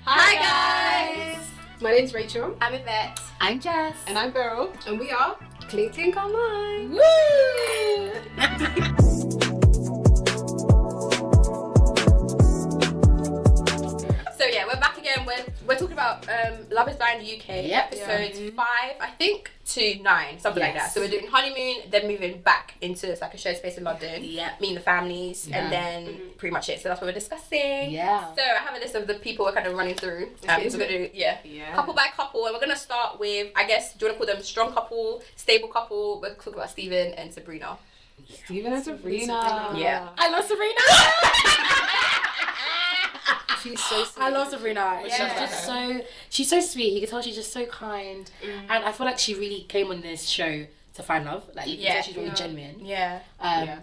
Hi guys! My name's Rachel. I'm Yvette. I'm Jess. And I'm Beryl. And we are Clink-clink Online. Woo! So yeah, we're back again. We're talking about Love is Blind UK. Yep. Episodes 5, I think, to 9, something like that. Yes. So we're doing honeymoon, then moving back into it's like a shared space in London. Yep. Meeting the families, Yeah. and then pretty much it. So that's what we're discussing. Yeah. So I have a list of the people we're kind of running through. So we're gonna do couple by couple, and we're gonna start with, I guess, do you want to call them strong couple, stable couple? We'll talk about Stephen and Sabrina. Stephen and Sabrina. Yeah. I love Sabrina. She's so sweet. I love Sabrina. Yeah. She's so sweet. You can tell she's just so kind, and I feel like she really came on this show to find love. Like you can tell she's really genuine. Yeah. I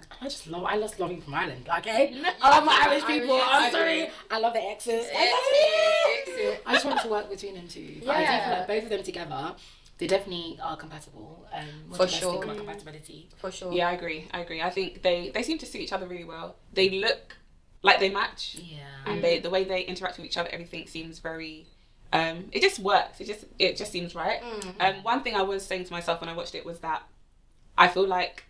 love loving from Ireland. Okay, I love my Irish people. I'm sorry. I love the exes. I just want to work between them two. But I do feel like both of them together, they definitely are compatible. For sure. Think about compatibility. For sure. Yeah, I agree. I think they seem to suit each other really well. They look like they match. Yeah. And the way they interact with each other, everything seems very it just works. It just seems right. One thing I was saying to myself when I watched it was that I feel like,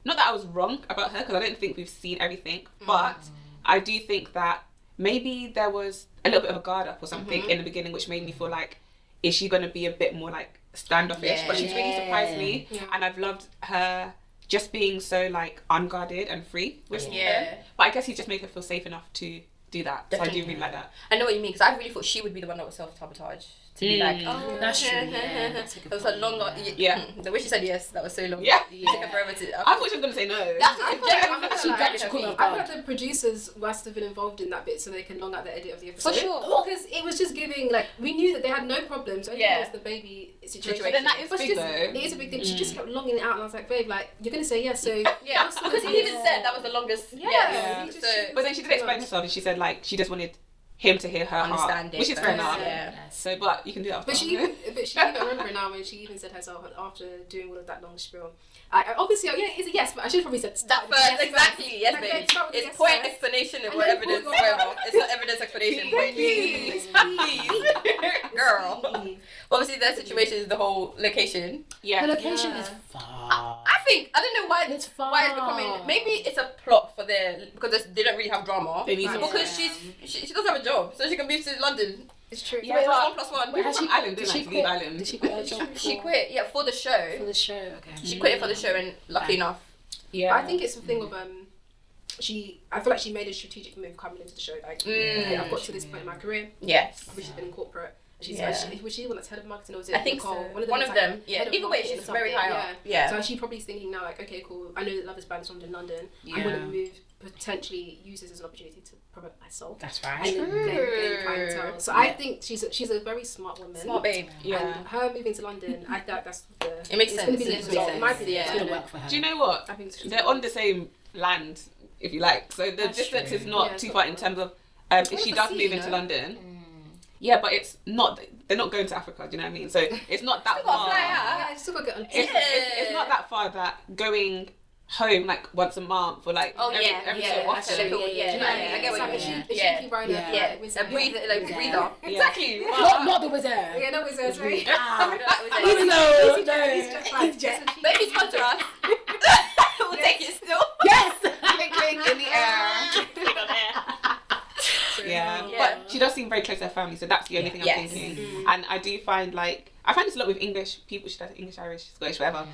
not that I was wrong about her, because I don't think we've seen everything, but I do think that maybe there was a little bit of a guard up or something in the beginning, which made me feel like, is she going to be a bit more like standoffish? But she's really surprised me, and I've loved her just being so like unguarded and free with him. But I guess he just made her feel safe enough to do that. Definitely. So I do really like that. I know what you mean, because I really thought she would be the one that would self-sabotage. To be like, oh, That's true, yeah. That's a It good was a point. long, the way she said yes, that was so long. Yeah. It took her forever to. I thought she was going to say no. That's what She couldn't have I feel like the producers must have been involved in that bit so they can long out the edit of the episode. For sure. Because it was just giving, like, we knew that they had no problems. Only it was the baby situation. But then that is But big she though. It is a big thing. She just kept longing it out, and I was like, babe, like, you're going to say yes, so... Yeah, because he even said that was the longest. Yeah. So, But then she did explain herself, and she said like she just wanted him to hear her Understand heart, it which is fair first, enough. yeah. So, but you can do that. But she even remember now when she even said herself after doing all of that long spiel. I obviously, it's a yes, but I should have probably said that first, exactly, yes, babe. It's point explanation and what evidence, whatever. It's not evidence explanation. Point, please. Girl. Obviously, their situation is the whole location. Yeah. The location is far. I think, I don't know why It's far. why it's becoming, maybe it's a plot for because they don't really have drama. They need Because she doesn't have a job, so she can move to London. It's true. Yeah, So but 1+1. people from Ireland didn't like to leave Ireland. Did she quit her job? She quit, for the show. For the show, okay. She quit it for the show, and lucky enough. Yeah. I think it's a thing of I feel like she made a strategic move coming into the show. Like, I've got to this point in my career, Yes. which has been in corporate. She's was she the one that's head of marketing, or was it I think Nicole? so. One of them. Yeah. head of Either way, marketing she's or very something, high up. Yeah. So she's probably thinking now, like, okay, cool. I know that Love is Blind is filmed in London. I'm going to move, potentially use this as an opportunity to promote myself. That's And right. then gain clientele. So I think she's a very smart woman. Smart babe. Yeah. And her moving to London, I thought that's It makes it's sense. going to be the It end makes result. sense. It might be the Yeah. It's end. gonna work for her. Do you know what? I think it's They're on the same land, if you like. So the That's distance true. is not Yeah, too it's far not in far. terms of if It's she the does sea, move you into know? London. Yeah, but it's not. They're not going to Africa. Do you know what I mean? So it's not that Still gotta far. fly out. Yeah, I still got to get on. It's not that far that going home like once a month or like every so often. Yeah, I get what you mean. Yeah. Keep riding Yeah. yeah. A breather, like breather. Yeah. Exactly. Not the wizard. Yeah, no, it's right. Even though, He's just But if he's come to us, we'll take it still. yes. Clink in the air. Yeah, Yeah. but she does seem very close to her family, so that's the only thing I'm Yes. thinking. And I do find I find this a lot with English people, should I say English, Irish, Scottish, whatever.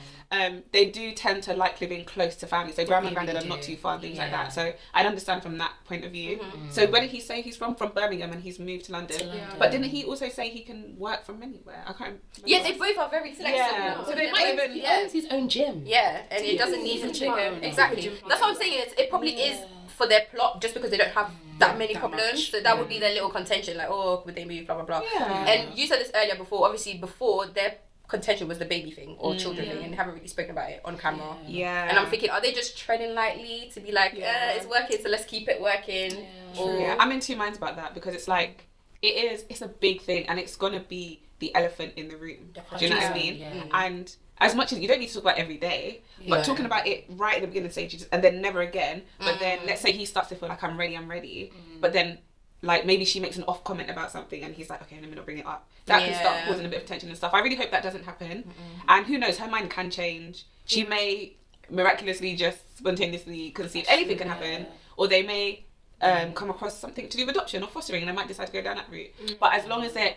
They do tend to like living close to family, so grandma and granddad are not too far, things like that. So I'd understand from that point of view. So where did he say he's from? From Birmingham, and he's moved to London. But didn't he also say he can work from anywhere? I can't remember. Yeah, they both are very flexible. Yeah. So So they they might might even, He owns his own gym. Yeah, and it doesn't need him to go. Exactly. That's what I'm saying. It probably is for their plot, just because they don't have that many problems. much. So that would be their little contention, like, oh, would they move, blah, blah, blah. Yeah. And you said this earlier before, their contention was the baby thing or children thing, and they haven't really spoken about it on camera. Yeah. And I'm thinking, are they just treading lightly to be like, it's working, so let's keep it working? Or, Yeah, I'm in two minds about that, because it's like, it's a big thing, and it's gonna be the elephant in the room. Do you know what I mean? Yeah. And as much as you don't need to talk about every day, but talking about it right at the beginning stages and then never again. But then let's say he starts to feel like I'm ready, but then like maybe she makes an off comment about something and he's like, okay, let me not bring it up. That can start causing a bit of tension and stuff. I really hope that doesn't happen. And who knows, her mind can change. She may miraculously just spontaneously conceive. Anything can happen. Or they may come across something to do with adoption or fostering and they might decide to go down that route. But as long as they're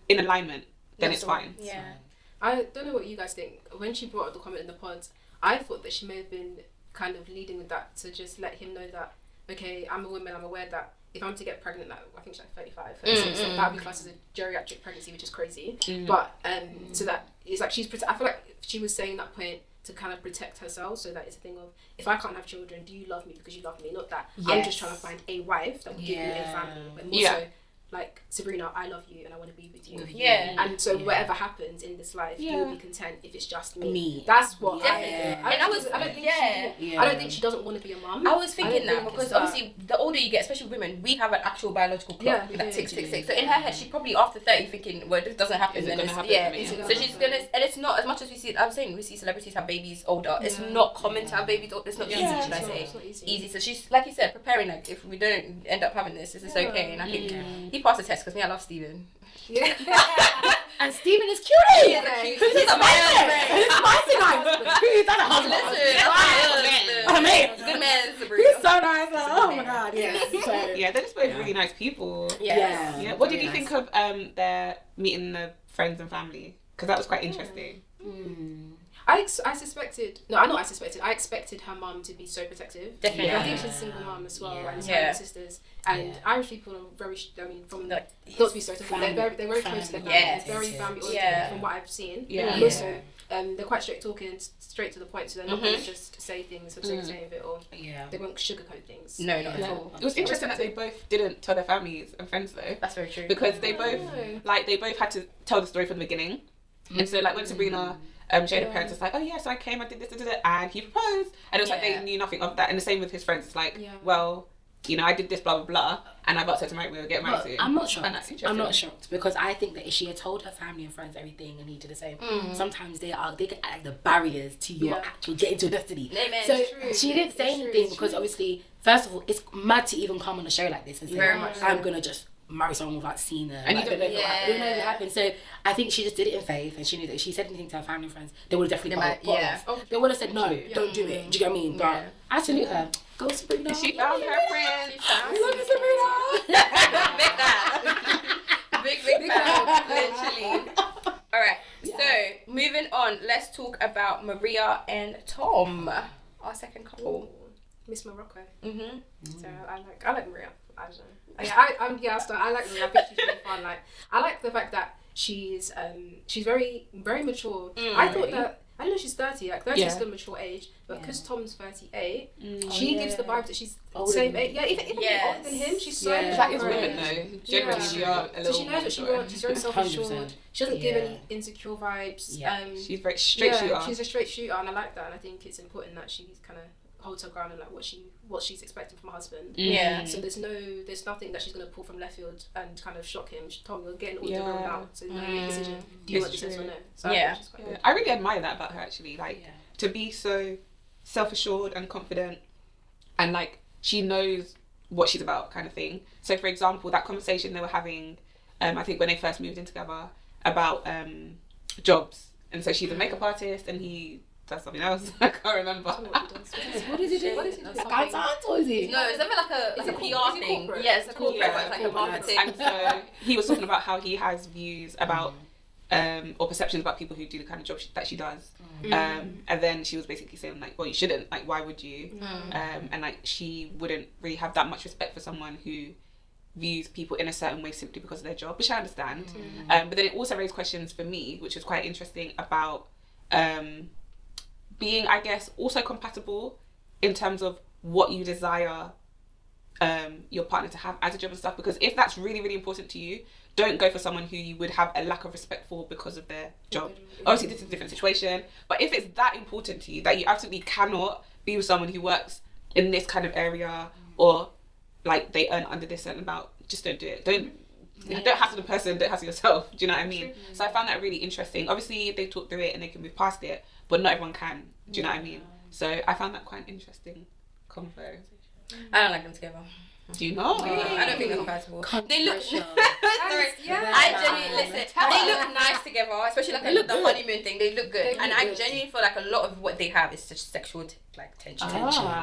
in alignment, then it's fine. Yeah. I don't know what you guys think. When she brought up the comment in the pods, I thought that she may have been kind of leading with that to just let him know that, okay, I'm a woman, I'm aware that if I'm to get pregnant at, I think she's like 35, 36, so that would be classed as a geriatric pregnancy, which is crazy. But so that it's like I feel like she was saying that point to kind of protect herself, so that it's a thing of, if I can't have children, do you love me because you love me? Not that I'm just trying to find a wife that will give me a family, but more so, like, Sabrina, I love you and I want to be with you. And so whatever happens in this life, you'll be content if it's just me. That's what I don't think she doesn't want to be a mum. I was thinking that because obviously the older you get, especially women, we have an actual biological clock that ticks. So in her head, she's probably after 30 thinking, well, this doesn't happen. Then so she's gonna, and it's not as much as we see. I was saying we see celebrities have babies older. It's not common to have babies older. It's not easy, should I say? Easy. So she's, like you said, preparing. Like, if we don't end up having this is okay. And I think he passed the test because I love Steven. And Steven is cute. He's a man. He's spicy nice. He's not a husband. Good man, Sabrina. He's so nice. Oh my god. Yeah, they're just both really nice people. Yeah. What did you think of their meeting the friends and family? Because that was quite interesting. I expected her mum to be so protective. Definitely. I think she's a single mum as well, and her sisters. And Irish people are very, from not to be stereotypical, they're very close to their family. It's very family oriented from what I've seen. And also, they're quite straight talking, straight to the point, so they're not going to just say things for the sake of saying it, or they won't sugarcoat things. No, not at all. It was interesting that they both didn't tell their families and friends though. That's very true. Because they both had to tell the story from the beginning. And so like when Sabrina showed her parents, it's like, oh yeah, so I came, I did this, and he proposed. And it was like they knew nothing of that. And the same with his friends. It's like, well, you know, I did this, blah, blah, blah, and I've asked her to marry me or get married soon. I'm not shocked because I think that if she had told her family and friends everything and he did the same, sometimes they can act like the barriers to your actual getting to your destiny. Amen. So she didn't say anything because obviously, first of all, it's mad to even come on a show like this and say, I'm going to just marry someone without seeing them. And you don't know what happened. So I think she just did it in faith, and she knew that if she said anything to her family and friends, they would have definitely put off. They would have said, no, don't do it. Do you get what I mean? But I salute her. Go Sabrina. She found her friend. We love you, Sabrina. Big fan, literally. Alright, so moving on, let's talk about Maria and Tom, our second couple. Miss Morocco. So I like Maria. I don't know. I like Maria. I think she's really fun. Like, I like the fact that she's very, very mature. I thought that, I don't know, she's 30. Like 30 is still a mature age, but because Tom's 38, she gives the vibe that she's same age. Yeah, even older than him. She's so mature. That is women though. Generally, we are a little. So she knows what she wants. She's very self-assured. She doesn't give any insecure vibes. She's very straight shooter. She's a straight shooter, and I like that. And I think it's important that she's kind of holds her ground and like what she's expecting from her husband. So there's nothing that she's gonna pull from left field and kind of shock him. Tom, you're getting all the road out, so you make a decision. Do you want this yes or no? So I really admire that about her actually. Like to be so self-assured and confident, and like she knows what she's about, kind of thing. So for example, that conversation they were having, I think when they first moved in together about jobs, and so she's a makeup artist and he does something else. I can't remember. What does he do? Accountant or is he? No, it's never like a PR thing. Yeah, it's a corporate, but it's like a marketing. And so he was talking about how he has views about or perceptions about people who do the kind of job that she does. And then she was basically saying like, well, you shouldn't. Like, why would you? And like, she wouldn't really have that much respect for someone who views people in a certain way simply because of their job, which I understand. But then it also raised questions for me, which was quite interesting about being, I guess, also compatible in terms of what you desire your partner to have as a job and stuff. Because if that's really, really important to you, don't go for someone who you would have a lack of respect for because of their job. Obviously, this is a different situation. But if it's that important to you that you absolutely cannot be with someone who works in this kind of area or like they earn under this certain amount, just don't do it. Don't hassle the person, don't hassle yourself. Do you know what I mean? So I found that really interesting. Obviously, they talk through it and they can move past it, but not everyone can. Do you know what I mean? So I found that quite an interesting convo. I don't like them together. Do you know? I don't think they're compatible. They look. Sorry, Yeah. I genuinely listen. They look nice together, especially like the honeymoon thing. They look good, and I genuinely feel like a lot of what they have is just sexual tension.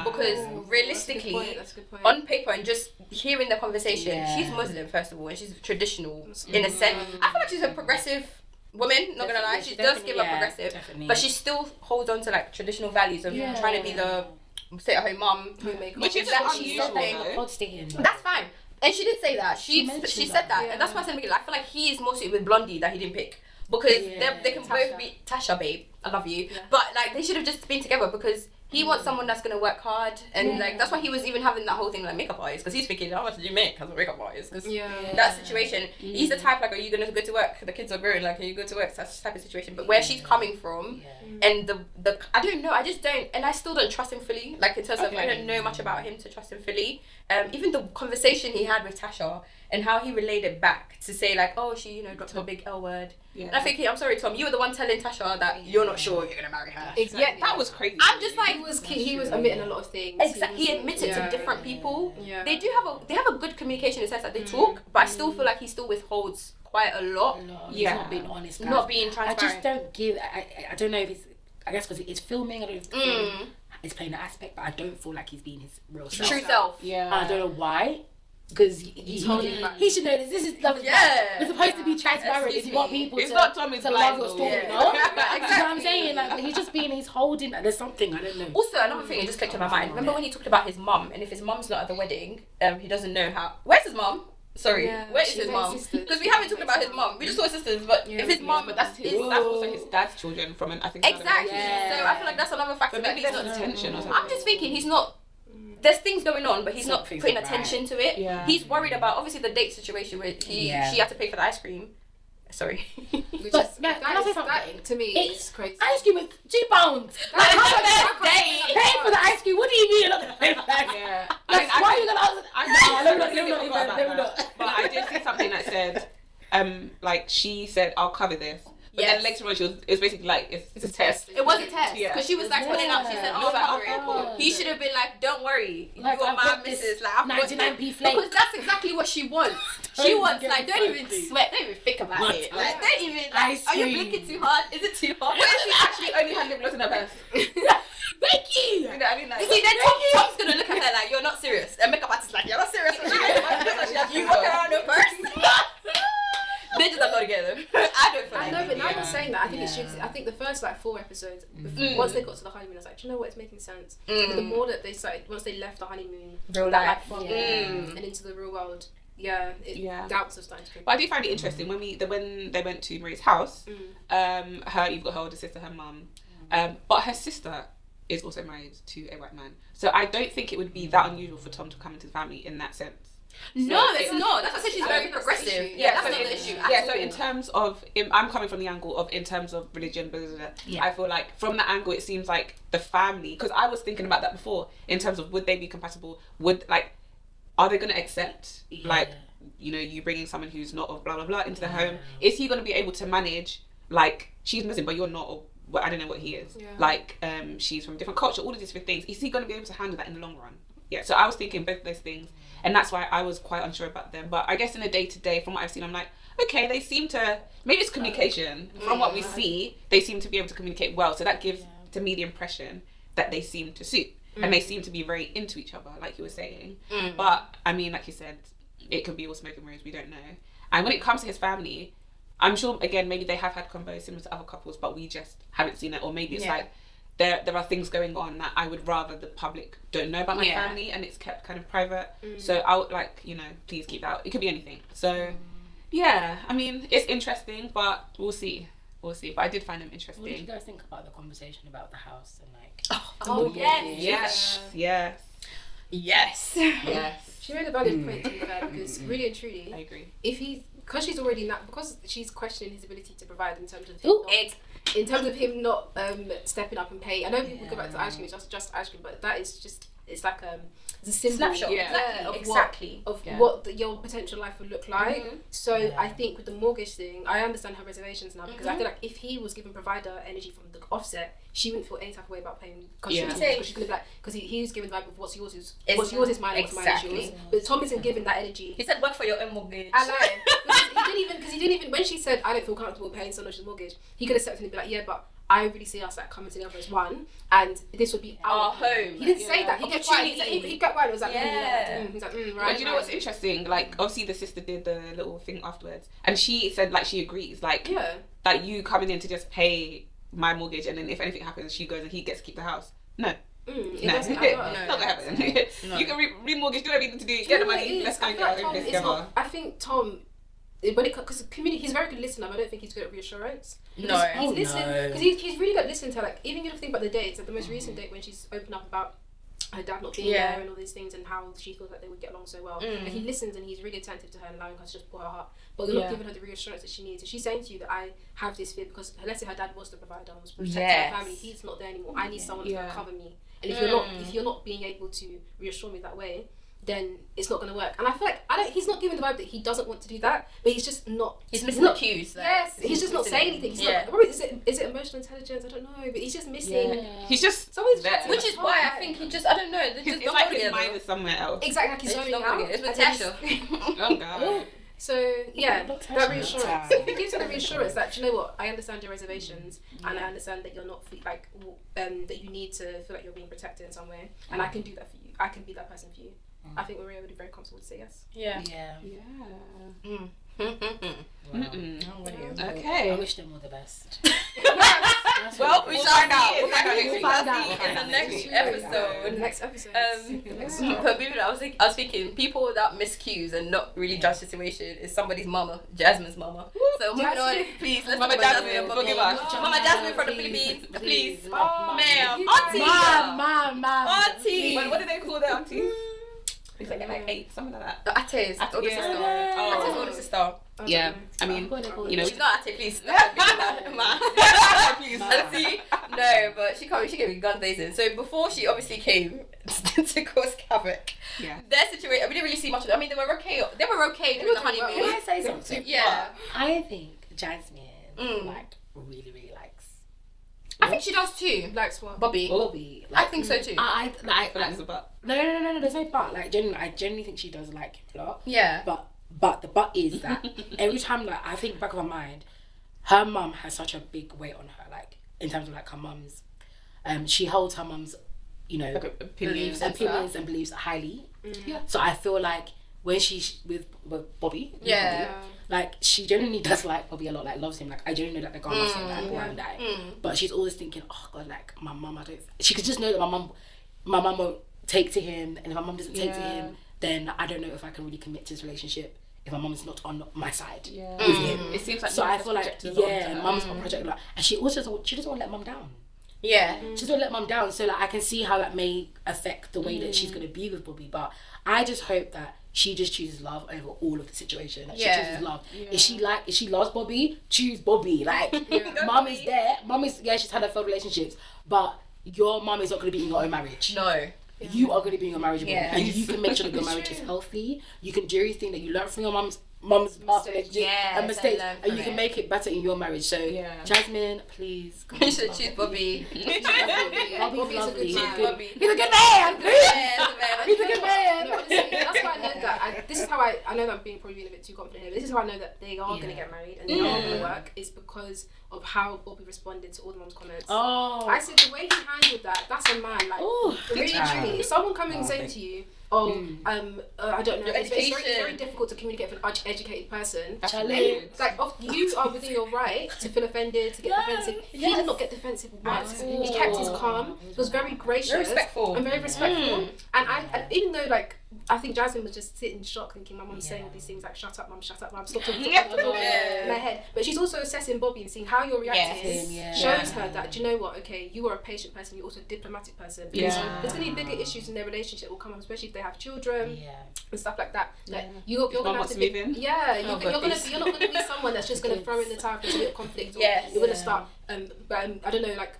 Because realistically, That's a good point. on paper and just hearing the conversation, she's Muslim first of all, and she's traditional in a sense. I feel like she's a progressive woman. Not gonna lie, she does give up progressive, but she still holds on to like traditional values of trying to be the stay-at-home mum, which is unusual. That's fine. And she did say that. She said that. And that's why I said, I feel like he is more suited with Blondie that he didn't pick. Because they can both be... Tasha, babe, I love you. Yeah. But, like, they should have just been together because he wants someone that's going to work hard. And, like, that's why he was even having that whole thing, like, makeup artist. Because he's thinking, how much do you make as a makeup artist? Because that situation, he's the type, like, are you going to go to work? The kids are grown. Like, are you go to work? That's the type of situation. But where she's coming from and the I don't know. I just don't... And I still don't trust him fully. Like, in terms of... I don't know much about him to trust him fully. Even the conversation he had with Tasha and how he relayed it back to say, like, oh, she, dropped a big L word. Yeah. And I think, I'm sorry, Tom, you were the one telling Tasha that you're not sure you're going to marry her. Exactly. Yeah, that was crazy. I'm just like... He was admitting a lot of things. Exactly. He admitted to different people. Yeah. They have a good communication in the sense that they talk, but I still feel like he still withholds quite a lot. He's not being honest. Guys. Not being transparent. I just don't give... I don't know if it's... I guess because it's filming, I don't know if it's playing the aspect, but I don't feel like he's being his real self. True self. Yeah. I don't know why. Because he should know this. This is love. It's supposed to be transparent. If you want people to love your story, you know? That's what I'm saying. Like, he's holding. There's something, I don't know. Also, another thing that just clicked in my mind. Remember when he talked about his mum, and if his mum's not at the wedding, he doesn't know how. Where's his mum? Sorry, where is his mum? Because we haven't talked about his mum. We just saw his sisters, but if his mum, but that's also his dad's children from I think. Exactly. So I feel like that's another factor. But maybe there's not attention or something. I'm just thinking he's not. There's things going on, but he's not putting attention to it. Yeah. He's worried about obviously the date situation where she had to pay for the ice cream. Sorry. But can I say something? To me, it's crazy. Ice cream is £2. Pay for the ice cream. What do you mean you're not gonna pay for that? Yeah. Like, why are you gonna ask? But I did see something that said, like she said, I'll cover this. But then later on, it was basically like, it's a test. It was a test. Because she was like pulling up. She said, oh, sorry. He should have been like, don't worry. Like, you are my missus. Like, I've 99p flake. Because that's exactly what she wants. She wants, like, don't even sweat. Don't even think about it. Like, don't even, like, are you blinking too hard? Is it too hard? What if she actually only had lip gloss in her purse? Thank you. You know what I mean? Like, you see, then Tom's going to look at her like, you're not serious. And makeup artist like, you're not serious. You walk around her purse. They just are not together. I don't feel like I know, but now you're saying that, I think it's just, I think the first like 4 episodes, once they got to the honeymoon, I was like, do you know what, it's making sense. But the more that they started, once they left the honeymoon, real life, and into the real world, doubts have started to creep. But I do find it interesting when they went to Marie's house. You've got her older sister, her mum, but her sister is also married to a white man. So I don't think it would be that unusual for Tom to come into the family in that sense. No, it's not. That's why I said she's very progressive. Yeah, that's not the issue. So in terms of, I'm coming from the angle of in terms of religion, I feel like from that angle it seems like the family, because I was thinking about that before in terms of would they be compatible? Are they going to accept you bringing someone who's not of blah blah blah into the home? Is he going to be able to manage she's Muslim but you're not, or I don't know what he is. She's from a different culture, all of these different things. Is he going to be able to handle that in the long run? Yeah, so I was thinking both those things. And that's why I was quite unsure about them. But I guess in a day-to-day, from what I've seen, I'm like, okay, they seem to... Maybe it's communication. From what we see, they seem to be able to communicate well. So that gives, to me, the impression that they seem to suit. And they seem to be very into each other, like you were saying. But, I mean, like you said, it could be all smoke and mirrors, we don't know. And when it comes to his family, I'm sure, again, maybe they have had convos similar to other couples, but we just haven't seen it. Or maybe it's like... There are things going on that I would rather the public don't know about my family, and it's kept kind of private. So I would please keep that out. It could be anything. So I mean, it's interesting, but we'll see. But I did find them interesting. What did you guys think about the conversation about the house and Yes. She made a valid point to be fair, because really and truly, I agree. Because she's questioning his ability to provide in terms of him not stepping up and paying. I know people go back to ice cream, it's just ice cream, but that is just, it's like the symbol. Snapshot. Exactly. Of what your potential life would look like. So I think with the mortgage thing, I understand her reservations now because I feel like if he was given provider energy from the offset, she wouldn't feel any type of way about paying because she's gonna be like, because he's given the vibe of what's yours is mine, what's mine is yours. But Tom isn't given that energy. He said work for your own mortgage. I lied. Because he didn't even when she said I don't feel comfortable paying so much of the mortgage, he could have stepped in and be like, yeah, but I really see us like coming together as one, and this would be our home. He didn't say that. He kept quiet. He kept quiet. It was like, he's like, right. But do you know what's interesting? Like, obviously, the sister did the little thing afterwards, and she said like she agrees. Like, like you coming in to just pay my mortgage, and then if anything happens, she goes and he gets to keep the house. No. It's not gonna happen. You can remortgage, do everything to do, get the money, let's go and get everything together. I think Tom, because he's a very good listener, but I don't think he's good at reassurance. He's listening because he's really good at listening to her. Like even if you think about the dates, like the most recent date when she's opened up about her dad not being there and all these things and how she feels like they would get along so well. And he listens and he's really attentive to her and allowing her to just pour her heart. But you're not giving her the reassurance that she needs. So she's saying to you that I have this fear because let's say her dad was the provider and was protecting her family. He's not there anymore. I need someone to cover me. And if you're not being able to reassure me that way, then it's not going to work. And I feel like he's not giving the vibe that he doesn't want to do that, but he's just not. He's missing the cues. Yes, he's just not saying anything. He's not, probably, is it emotional intelligence? I don't know, but he's just missing. Yeah. He's just there. Which is why I think he just, I don't know. It's like his mind is somewhere else. Exactly, like he's zoning out. It's with Tasha. Oh God. So that reassurance. If it gives her the reassurance that, you know what, I understand your reservations and I understand that you're not like that you need to feel like you're being protected in some way, and I can do that for you. I can be that person for you. I think we're really very comfortable to say yes. Okay. I wish them all the best. Well, we shall find out. We'll find out in the next episode. But I was thinking, people that miss cues and not really judge the situation is somebody's mama, Jasmine's mama. So moving on, please, let's Mama Jasmine and Bobby. Mama Jasmine from the Philippines, please. Ma'am, Mom. auntie. What do they call their aunties? It's like 8, something like that. The Ate's older sister. Ate's older sister. Yeah, I mean, you know, she's not Ate, please. Please. See? No, but she gave me guns blazing. So before she obviously came to cause havoc, their situation, we didn't really see much of it. I mean, they were okay during the honeymoon. Can I say something? Yeah. I think Jasmine really likes. I think she does too. Likes what? Bobby. I think so too. I feel like it's a but. No. There's no but. Like I genuinely think she does like him a lot. Yeah. But the but is that every time like I think back of her mind, her mum has such a big weight on her. Like in terms of like her mum's, she holds her mum's, you know, like opinions and beliefs highly. Yeah. So I feel like when she's with Bobby, like she genuinely does like Bobby a lot, like loves him. Like I genuinely know that the girl loves him, like poor and die. But she's always thinking, oh God, like my mum, she could just know that my mum won't take to him, and if my mum doesn't take to him, then I don't know if I can really commit to this relationship if my mum's not on my side with him. It seems like so I feel like mum's got project a lot, and she doesn't want to let mum down. Yeah. She doesn't want to let mum down. So like I can see how that may affect the way that she's gonna be with Bobby, but I just hope that she just chooses love over all of the situation. Like, she chooses love. Yeah. If she loves Bobby, choose Bobby. Like mum is there. Mum is she's had her failed relationships, but your mum is not gonna be in your own marriage. No. You are going to be in your marriage with Bobby, and you can make sure that your marriage is healthy. You can do everything that you learn from your mum's past relationships and mistakes, and you can make it better in your marriage. So Jasmine, please. You should choose Bobby. Bobby's lovely. He's a good man. He's a good man. No, honestly, that's why I know that. This is how I know that I'm probably being a bit too confident here. But this is how I know that they are going to get married and they are going to work. Is because of how Bobby responded to all the mum's comments. Oh. I said the way he handled that's a man. Like really, truly, if someone coming and saying to you, I don't know. It's very difficult to communicate with an educated person. Like, you are within your right to feel offended, to get defensive. He did not get defensive once. He kept his calm. He was very gracious, very respectful. And even though like I think Jasmine was just sitting in shock, thinking my mum's saying all these things like shut up, mum, stop talking in her head. But she's also assessing Bobby and seeing how you're reacting. Shows her that, do you know what? Okay, you are a patient person. You're also a diplomatic person. Because there's gonna be bigger issues in their relationship will come up, especially if they have children and stuff like that. Like you're gonna have to be, you're not gonna be someone that's just gonna throw in the towel if there's a bit of conflict. Or you're gonna start I don't know, like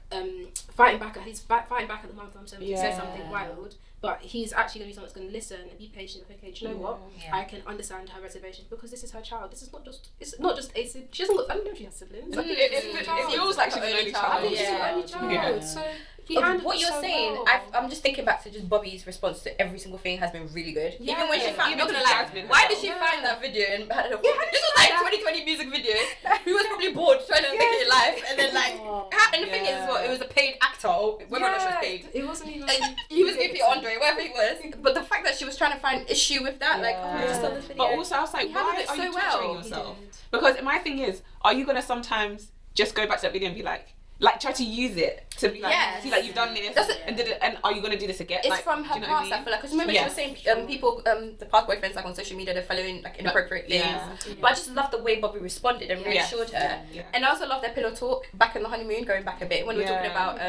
fighting back at the mum saying he said something wild. but he's actually going to be someone that's going to listen and be patient. Okay, do you know what? I can understand her reservations because this is her child. This is not just. It's not just a sibling. She doesn't. I don't know if she has siblings. It feels like she's an only child. I think she's an only child. So. What you're saying, I'm just thinking back to just Bobby's response to every single thing has been really good. Yeah. Even when she found, Even not gonna Jasmine lie, why did herself. she find that video and had it? This was like 2020 music video. Who was probably bored trying to make it live, and then like, and the thing is, it was a paid actor, or whether or not she was paid. It wasn't even. He was going to be Andre, whatever it was. But the fact that she was trying to find issue with that, like, oh, I just saw this video. But also, I was like, why are you torturing yourself? Because my thing is, are you gonna sometimes just go back to that video and be like try to use it to be like, see, like you've done this and did it, and are you gonna do this again? It's like, from her past. I feel like, because remember she was saying people, the past boyfriends like on social media, they're following like inappropriate things. But I just love the way Bobby responded and reassured her. And I also love their pillow talk back in the honeymoon, going back a bit when we were talking about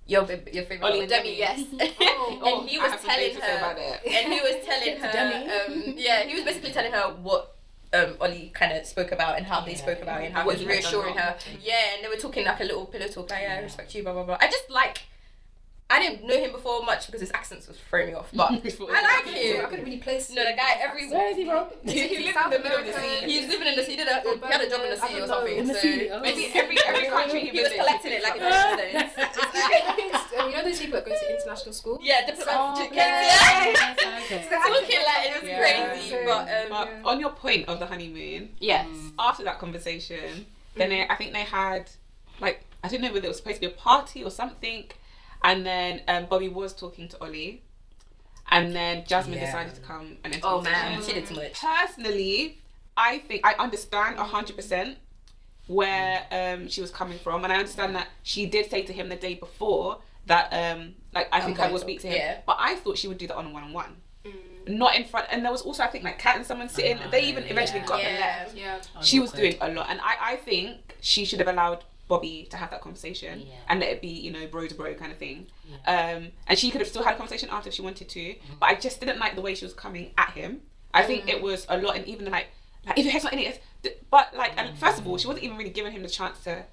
your favorite Ollie and Demi, yes. And he was telling her, he was basically telling her what Ollie kind of spoke about and how they spoke about it and how he was reassuring her. And they were talking like a little pillow talk, like, I respect you, blah, blah, blah. I didn't know him before much because his accents was throwing me off, but I like him. I couldn't really place. No, the guy Where is he from? He lived in the middle of the sea. He's living in the sea. He had a job in the sea or something. In the sea. Oh. Maybe every country he was collecting it like a president. You know those people that go to international school? Yeah, diplomatic Okay. talking like it was crazy. But on your point of the honeymoon, after that conversation, then I think they had like, I don't know whether it was supposed to be a party or something, and then Bobby was talking to Ollie, and then Jasmine decided to come and oh man, she did too much. Personally, I think I understand 100% where she was coming from, and I understand that she did say to him the day before that like I think I will speak to him, but I thought she would do that on a one-on-one. Not in front, and there was also I think like Cat and someone sitting. They even eventually got and left. She was doing a lot, and I think she should have allowed Bobby to have that conversation and let it be, you know, bro to bro kind of thing. And she could have still had a conversation after if she wanted to, but I just didn't like the way she was coming at him. I think it was a lot, and even like if your head's not in it, but like, and first of all, she wasn't even really giving him the chance to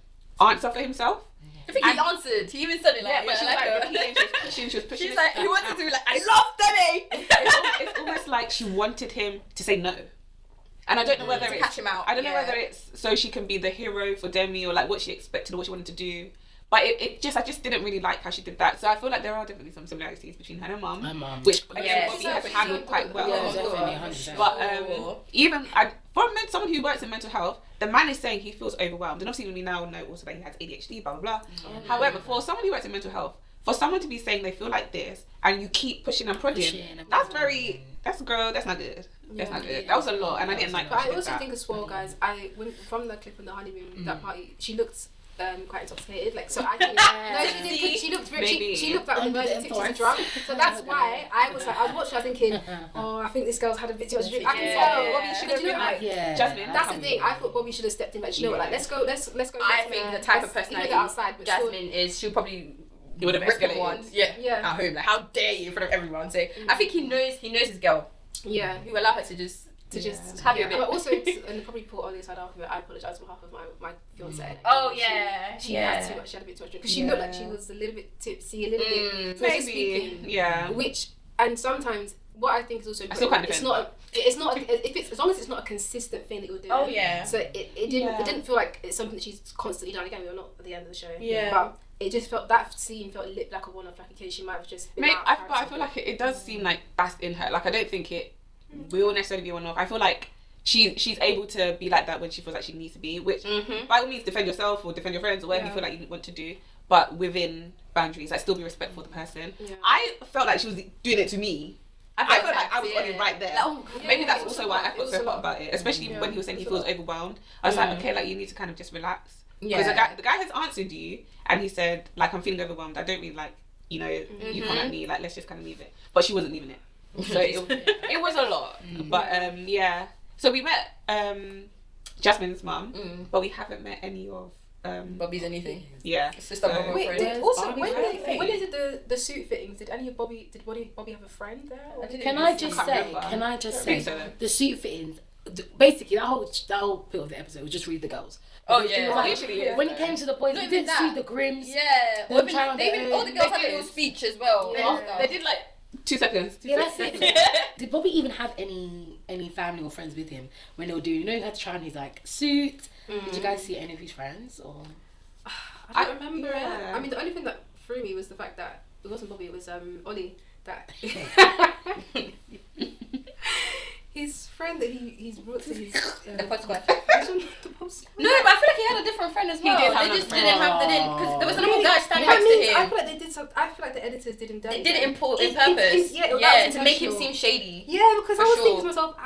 answer for himself. I think he answered. He even said it like, but she was like repeating, she was pushing. She's like, he wanted to be like, I love Demi. It's almost like she wanted him to say no. And I don't know whether it's catch him out. I don't know whether it's so she can be the hero for Demi or like what she expected or what she wanted to do. But I just didn't really like how she did that. So I feel like there are definitely some similarities between her and her mum, which again Bobby has handled quite well. Definitely, 100%. But even from someone who works in mental health, the man is saying he feels overwhelmed, and obviously we now know also that he has ADHD, blah blah blah. However, for someone who works in mental health, for someone to be saying they feel like this and you keep pushing and prodding, that's not good. That's not good. That was a lot, and I didn't like. But I also think as well, guys. From the clip on the honeymoon, that party, she looked quite intoxicated. Like, so I think she looked very. She looked like on the verge of tipsy drunk. So that's why I was watching. I was thinking, I think this girl's had a bit too much drink. I can tell. Bobby should have been like, Jasmine. That's the thing. I thought Bobby should have stepped in. Like, you know what? Like, let's go. I think the type of personality Jasmine is, she'll probably. He would have escalated once. At home, like, how dare you in front of everyone? So I think he knows his girl. Yeah, who allow her to just have you a bit. But also, and probably put Ollie's side off of it. I apologise on behalf of my fiance. She had too much. She had a bit too much drink because she looked like she was a little bit tipsy, a little bit maybe. Which, and sometimes what I think is also it's not as long as it's not a consistent thing that you're doing. So it didn't feel like it's something that she's constantly done. Again, we're not at the end of the show. But it just felt, that scene felt like a one-off, like in case she might have just been I feel like it does seem like that's in her. Like, I don't think it will necessarily be one-off. I feel like she's able to be like that when she feels like she needs to be, which by all means defend yourself or defend your friends or whatever you feel like you want to do, but within boundaries, like still be respectful of the person. I felt like she was doing it to me. I felt like I was on it right there. Maybe that's also why I felt so hot about it, especially when he was saying he feels overwhelmed. I was like, okay, like you need to kind of just relax. Because the guy has answered you and he said, like, I'm feeling overwhelmed. I don't really like, you know, you come at me, like, let's just kind of leave it. But she wasn't leaving it. So it was a lot. But so we met Jasmine's mum, but we haven't met any of Bobby's anything. Wait, also when they did the suit fittings, did Bobby have a friend there? Can I just say, so. the suit fittings, basically that whole bit of the episode was just read the girls. Oh It yeah, was like, literally. when it came to the point, Not you even didn't that. see the Grims. Yeah, Them trying on their all the own. girls had They a little did. speech as well. They did like 2 seconds. Yeah, that's it. Did Bobby even have any family or friends with him when they were doing? You know, he had to try on his like suit. Did you guys see any of his friends or? I don't remember yeah. it. I mean, the only thing that threw me was the fact that it wasn't Bobby, it was Ollie. That his friend that he's brought to his The pod squad. which one? The pod squad? No, but I feel like he had a different friend as well. did have They just another didn't have the friend. because there was another guy standing That next to means I him. feel like they did some. I feel like the editors did him dirty. They did it in It- purpose. yeah, that was to make him intentional. seem shady. Yeah, because For I was sure. thinking to myself,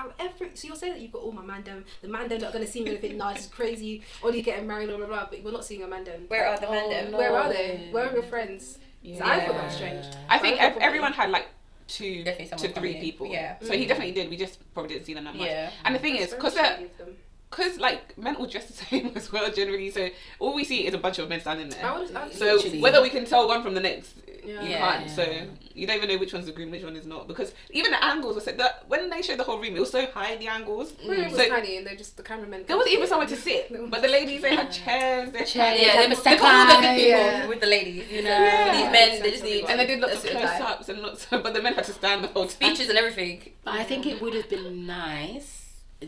so you're saying that you've got all my mandem, the mandem that are gonna see me and think, nah, this is crazy, Ollie getting married, blah blah blah, but we're not seeing a mandem. Where are the men then? no. Where are they? Where are your friends? So I thought that was strange. I think But I thought everyone had like 2 Definitely to someone 3 coming in. people. Yeah. So he definitely did. We just probably didn't see them that much. Yeah. And the thing is, That's because very they're shady of them. because like men all dress the same as well generally, so all we see is a bunch of men standing there. I So Literally. whether we can tell one from the next, Yeah. you Yeah. can't. So you don't even know which one's the groom, which one is not, because even the angles were set. When they showed the whole room, it was so high, the angles. My room was So tiny and they're just the cameramen. there wasn't even somewhere to sit. But the ladies, they had chairs. They Chairs. Yeah, Like they the put all the big people Yeah. with the ladies. You know, Yeah. these men, they just need and they did lots of a suit and tie. close-ups and lots. But the men had to stand the whole time. Speeches and everything. But I think it would have been nice.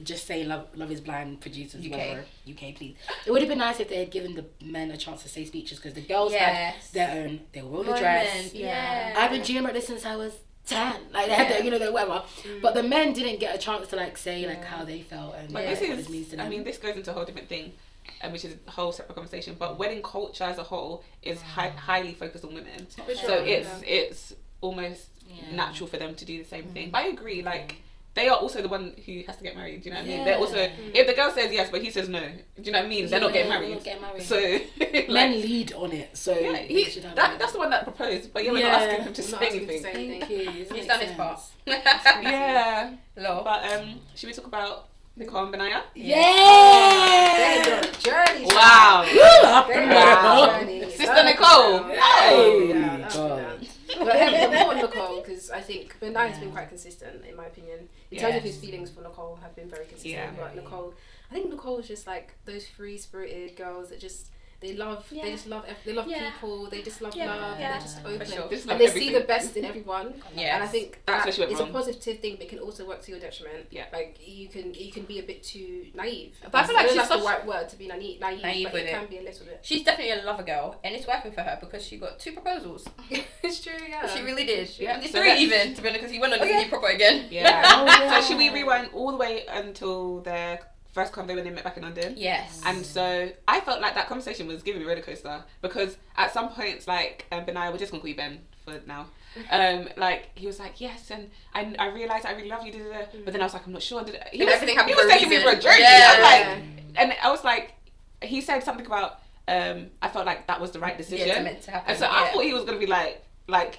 Just say Love is Blind producers, UK. whatever. UK, please. It would have been nice if they had given the men a chance to say speeches because the girls Yes. had their own. They wore the dress. Moment, yeah. I've been dreaming about this since I was 10. Like they had their, you know, their whatever. But the men didn't get a chance to like say like how they felt and But like, this what is, it means to them. I mean, this goes into a whole different thing, which is a whole separate conversation. But wedding culture as a whole is highly focused on women, For so sure, it's almost Yeah. natural for them to do the same thing. But I agree, like they are also the one who has to get married. Do you know what I mean? Yeah. They're also if the girl says yes, but he says no. Do you know what I mean? They're not getting they're married. not getting married. So men like, lead on it, so yeah, they should have that's the one that proposed, but yeah, we're not asking him to We're say not asking him to anything. say anything. Thank you. That He's makes done his sense. part. Yeah, Lol. but should we talk about Nicole and Benaiah? They Yeah. got a journey. Wow. They got Wow. a journey. Sister Nicole. Oh, Yeah, that's God. bad. But heavy more on Nicole because I think Benaiah's been quite consistent in my opinion. In terms of his feelings for Nicole have been very consistent. Yeah. But Nicole, I think Nicole is just like those free-spirited girls that just they love Yeah. they love Yeah. people, they just love Yeah. love, Yeah. they're just open. sure. Just And love they everything. see the best in everyone. Yes. And I think That's that where she went it's a wrong. positive thing but it can also work to your detriment. Yeah. Like you can be a bit too naive. But I feel like don't she's know if that's the such- right word to be naive Naive but with it it. can be a little bit. She's definitely a lover girl, and it's working for her because she got 2 proposals. It's true, yeah. She really did. Yeah. Three So that's- even, to be honest, because he went on Oh, Disney yeah. proper again. Yeah. Oh, yeah. So should we rewind all the way until their first convo when they met back in London? Yes. And so I felt like that conversation was giving me a roller coaster because at some points, like Benaiah, we're just gonna call you Ben for now. Like he was like, yes, and I realized I really love you, but then I was like, I'm not sure. He was, everything happened he was for a taking me for a reason. journey. Yeah. I was like, and I was like, he said something about I felt like that was the right decision. Yeah, it's meant to happen. And so I thought he was gonna be like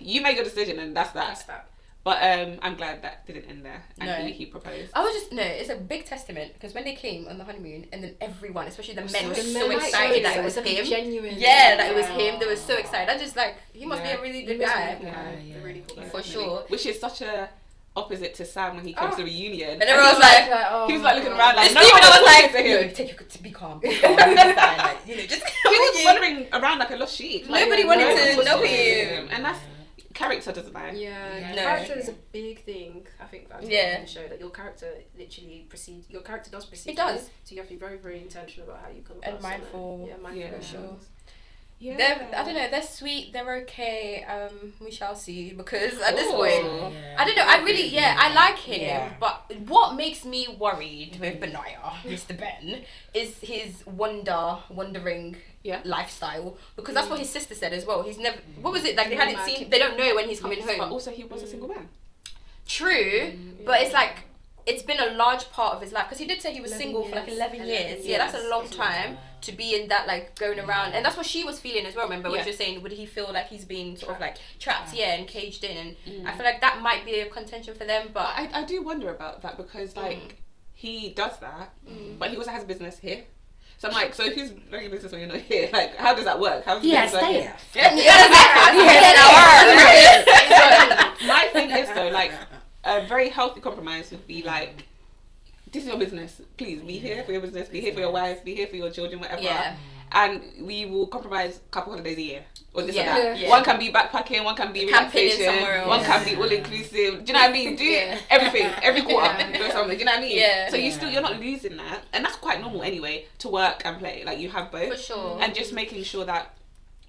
you made your decision and that's that. That's that. But I'm glad that didn't end there and No. he proposed. I was just it's a big testament because when they came on the honeymoon and then everyone, especially the men, were The so men were excited that it was so him. genuine. Yeah, that it was him. They were so excited. I just like he must be Yeah. a really He good was guy. a really cool guy. Yeah, A really cool guy. For sure. Which is such a opposite to Sam when he came to the reunion. And everyone was like, oh he was like looking my around God. like and Stephen, I was like, to him. no, take your to be calm, be calm. Like, you know, just He was wandering around like a lost sheep. Like, Nobody wanted no to one was know listening him. And that's character doesn't lie. Yeah, Yeah. No. character is a big thing. I think that's Yeah. in the show that your character literally precedes. Your character does precede. It does. you, so you have to be very, very intentional about how you come And across mindful. Yeah, mindful. Yeah. For sure. Yeah. I don't know, they're sweet, they're okay. We shall see because at this Ooh. point, Yeah. I don't know. I really, I like him. Yeah. But what makes me worried with Benaiah, Mr. Ben, is his wandering lifestyle. Because that's what his sister said as well. He's never. What was it like? They hadn't seen. They don't know when he's coming But home. also he was a single man. True, but it's like it's been a large part of his life because he did say he was 11 single for like years. 11 years. 11 Yeah, that's a years. long time to be in that like going around, and that's what she was feeling as well. Remember when Yeah. she was saying, would he feel like he's been sort of like trapped, and caged in? And I feel like that might be a contention for them. But I do wonder about that because like he does that, but he also has business here. So I'm like, so who's running a business when you're not here? Like, how does that work? How's Yeah, business stay working? here. So my thing is though, like a very healthy compromise would be like this is your business. Please be here for your business. Be here for your wife. Be here for your children. Whatever. Yeah. And we will compromise a couple holidays a year. Or this or Yeah. that. Yeah. One can be backpacking, one can be Camping relaxation, somewhere else. one can be all inclusive. Do you know what I mean? Do everything, every quarter, do something. Do you know what I mean? Yeah. So you're not losing that, and that's quite normal anyway, to work and play. Like, you have both. For sure. And just making sure that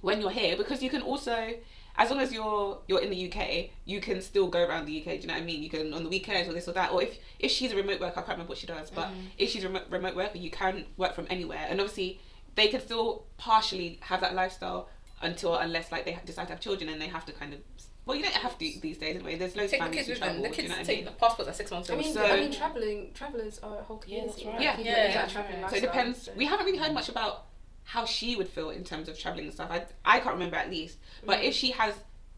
when you're here, because you can also, as long as you're in the UK, you can still go around the UK. Do you know what I mean? You can on the weekends or this or that. Or if she's a remote worker, I can't remember what she does, but if she's a remote worker, you can work from anywhere. And obviously, they can still partially have that lifestyle unless like they decide to have children, and they have to kind of. Well, you don't have to these days anyway. There's loads of Take the families kids who with them. travel. The Do you kids know what I take mean? the passports at 6 months old. Travellers are a whole community. that's right. Yeah. People Yeah. that travelling So it lifestyle, depends. so. We haven't really heard much about how she would feel in terms of travelling and stuff. I can't remember at least. But if she has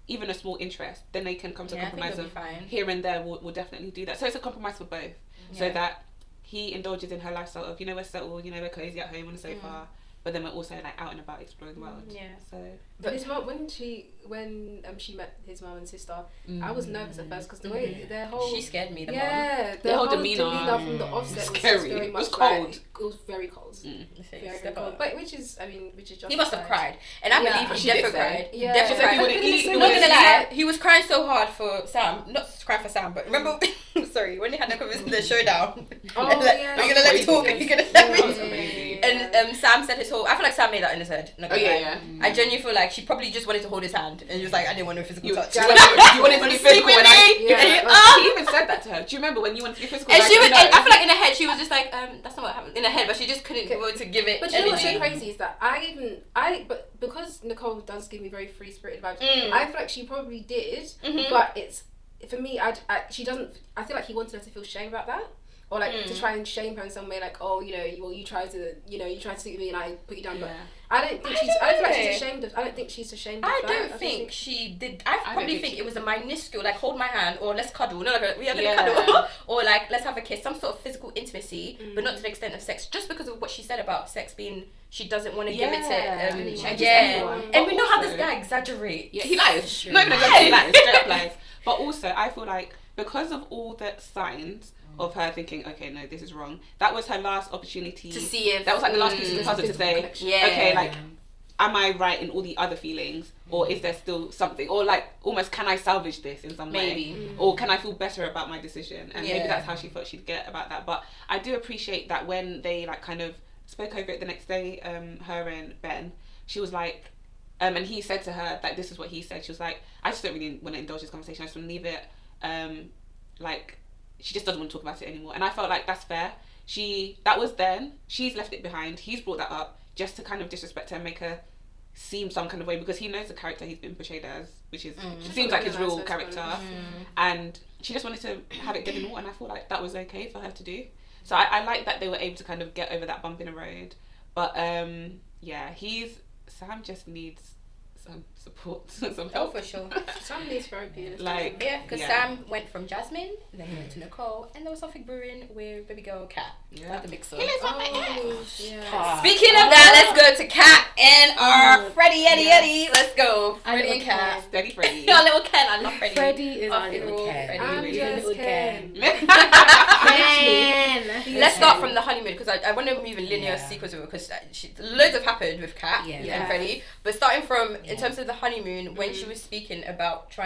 even a small interest, then they can come to a compromise of here and there. We'll definitely do that. So it's a compromise for both, so that he indulges in her lifestyle of, we're settled, we're cozy at home on the sofa, but then we're also like out and about exploring the world. Yeah. So. But his mom, when she met his mom and sister, I was nervous at first because the way their whole She scared me. The mom. their whole whole demeanour from the offset was scary. just very It much was cold. Like, it was very cold. Very cold. But which is just. He must have cried, and I believe he definitely cried. Yeah. Definitely He cried. wouldn't eat. I'm not gonna lie, he was crying so hard for Sam. Not crying for Sam, but remember, sorry, when they had the showdown. Oh, Like, yeah. are you gonna let me talk? Are you gonna let That was me? amazing. And Sam said his whole. I feel like Sam made that in his head. Not Oh gonna lie. yeah. I genuinely feel like she probably just wanted to hold his hand, and he was like, I didn't want no physical touch. You wanted to be physical when Yeah. he even said that to her. Do you remember when you wanted to be physical? And like, she was. no. And I feel like in her head she was just like, that's not what happened in her head, but she just couldn't go to give it. But you know what's so energy. crazy is that but because Nicole does give me very free spirited vibes, I feel like she probably did, but it's for me. She doesn't. I feel like he wanted her to feel shame about that, or like to try and shame her in some way, like, oh, you tried to sleep with me and I put you down, but I don't think I don't feel like she's ashamed of. I don't think she's ashamed of that. I don't think she did. I probably think it was a minuscule, like, hold my hand, or let's cuddle. No, like, we are gonna cuddle, or like, let's have a kiss, some sort of physical intimacy, but not to the extent of sex. Just because of what she said about sex being, she doesn't want to give it to and we know how this guy exaggerates. Yeah, he lies. Not even exactly lies, straight up lies. But also, I feel like because of all the signs of her thinking, okay, no, this is wrong. That was her last opportunity To see if that was like the last piece of the puzzle to say, okay, like, am I right in all the other feelings, or is there still something, or like almost, can I salvage this in some way, or can I feel better about my decision? And maybe that's how she thought she'd get about that. But I do appreciate that when they like kind of spoke over it the next day, her and Ben, she was like, and he said to her, like, this is what he said. She was like, I just don't really want to indulge this conversation. I just want to leave it. Like, she just doesn't want to talk about it anymore. And I felt like that's fair. That was then. She's left it behind. He's brought that up just to kind of disrespect her and make her seem some kind of way, because he knows the character he's been portrayed as, which is seems like his real character. And she just wanted to have it given more, and I feel like that was okay for her to do. So I like that they were able to kind of get over that bump in the road. But Sam just needs some support, some help. Oh, for sure. Sam needs therapy. Like, because Sam went from Jasmine, then he went to Nicole, and there was something brewing with baby girl Cat. That's the mixer. Speaking of that, let's go to Cat and our Freddie Eddie. Let's go. Freddie and Cat. Steady Freddie. Our little Ken. I love Freddie. Freddie is our little Ken. I'm just Ken. Let's start from the honeymoon, because I want to move in linear sequence with her, because loads have happened with Kat and Freddie. But starting from, in terms of the honeymoon, when she was speaking about she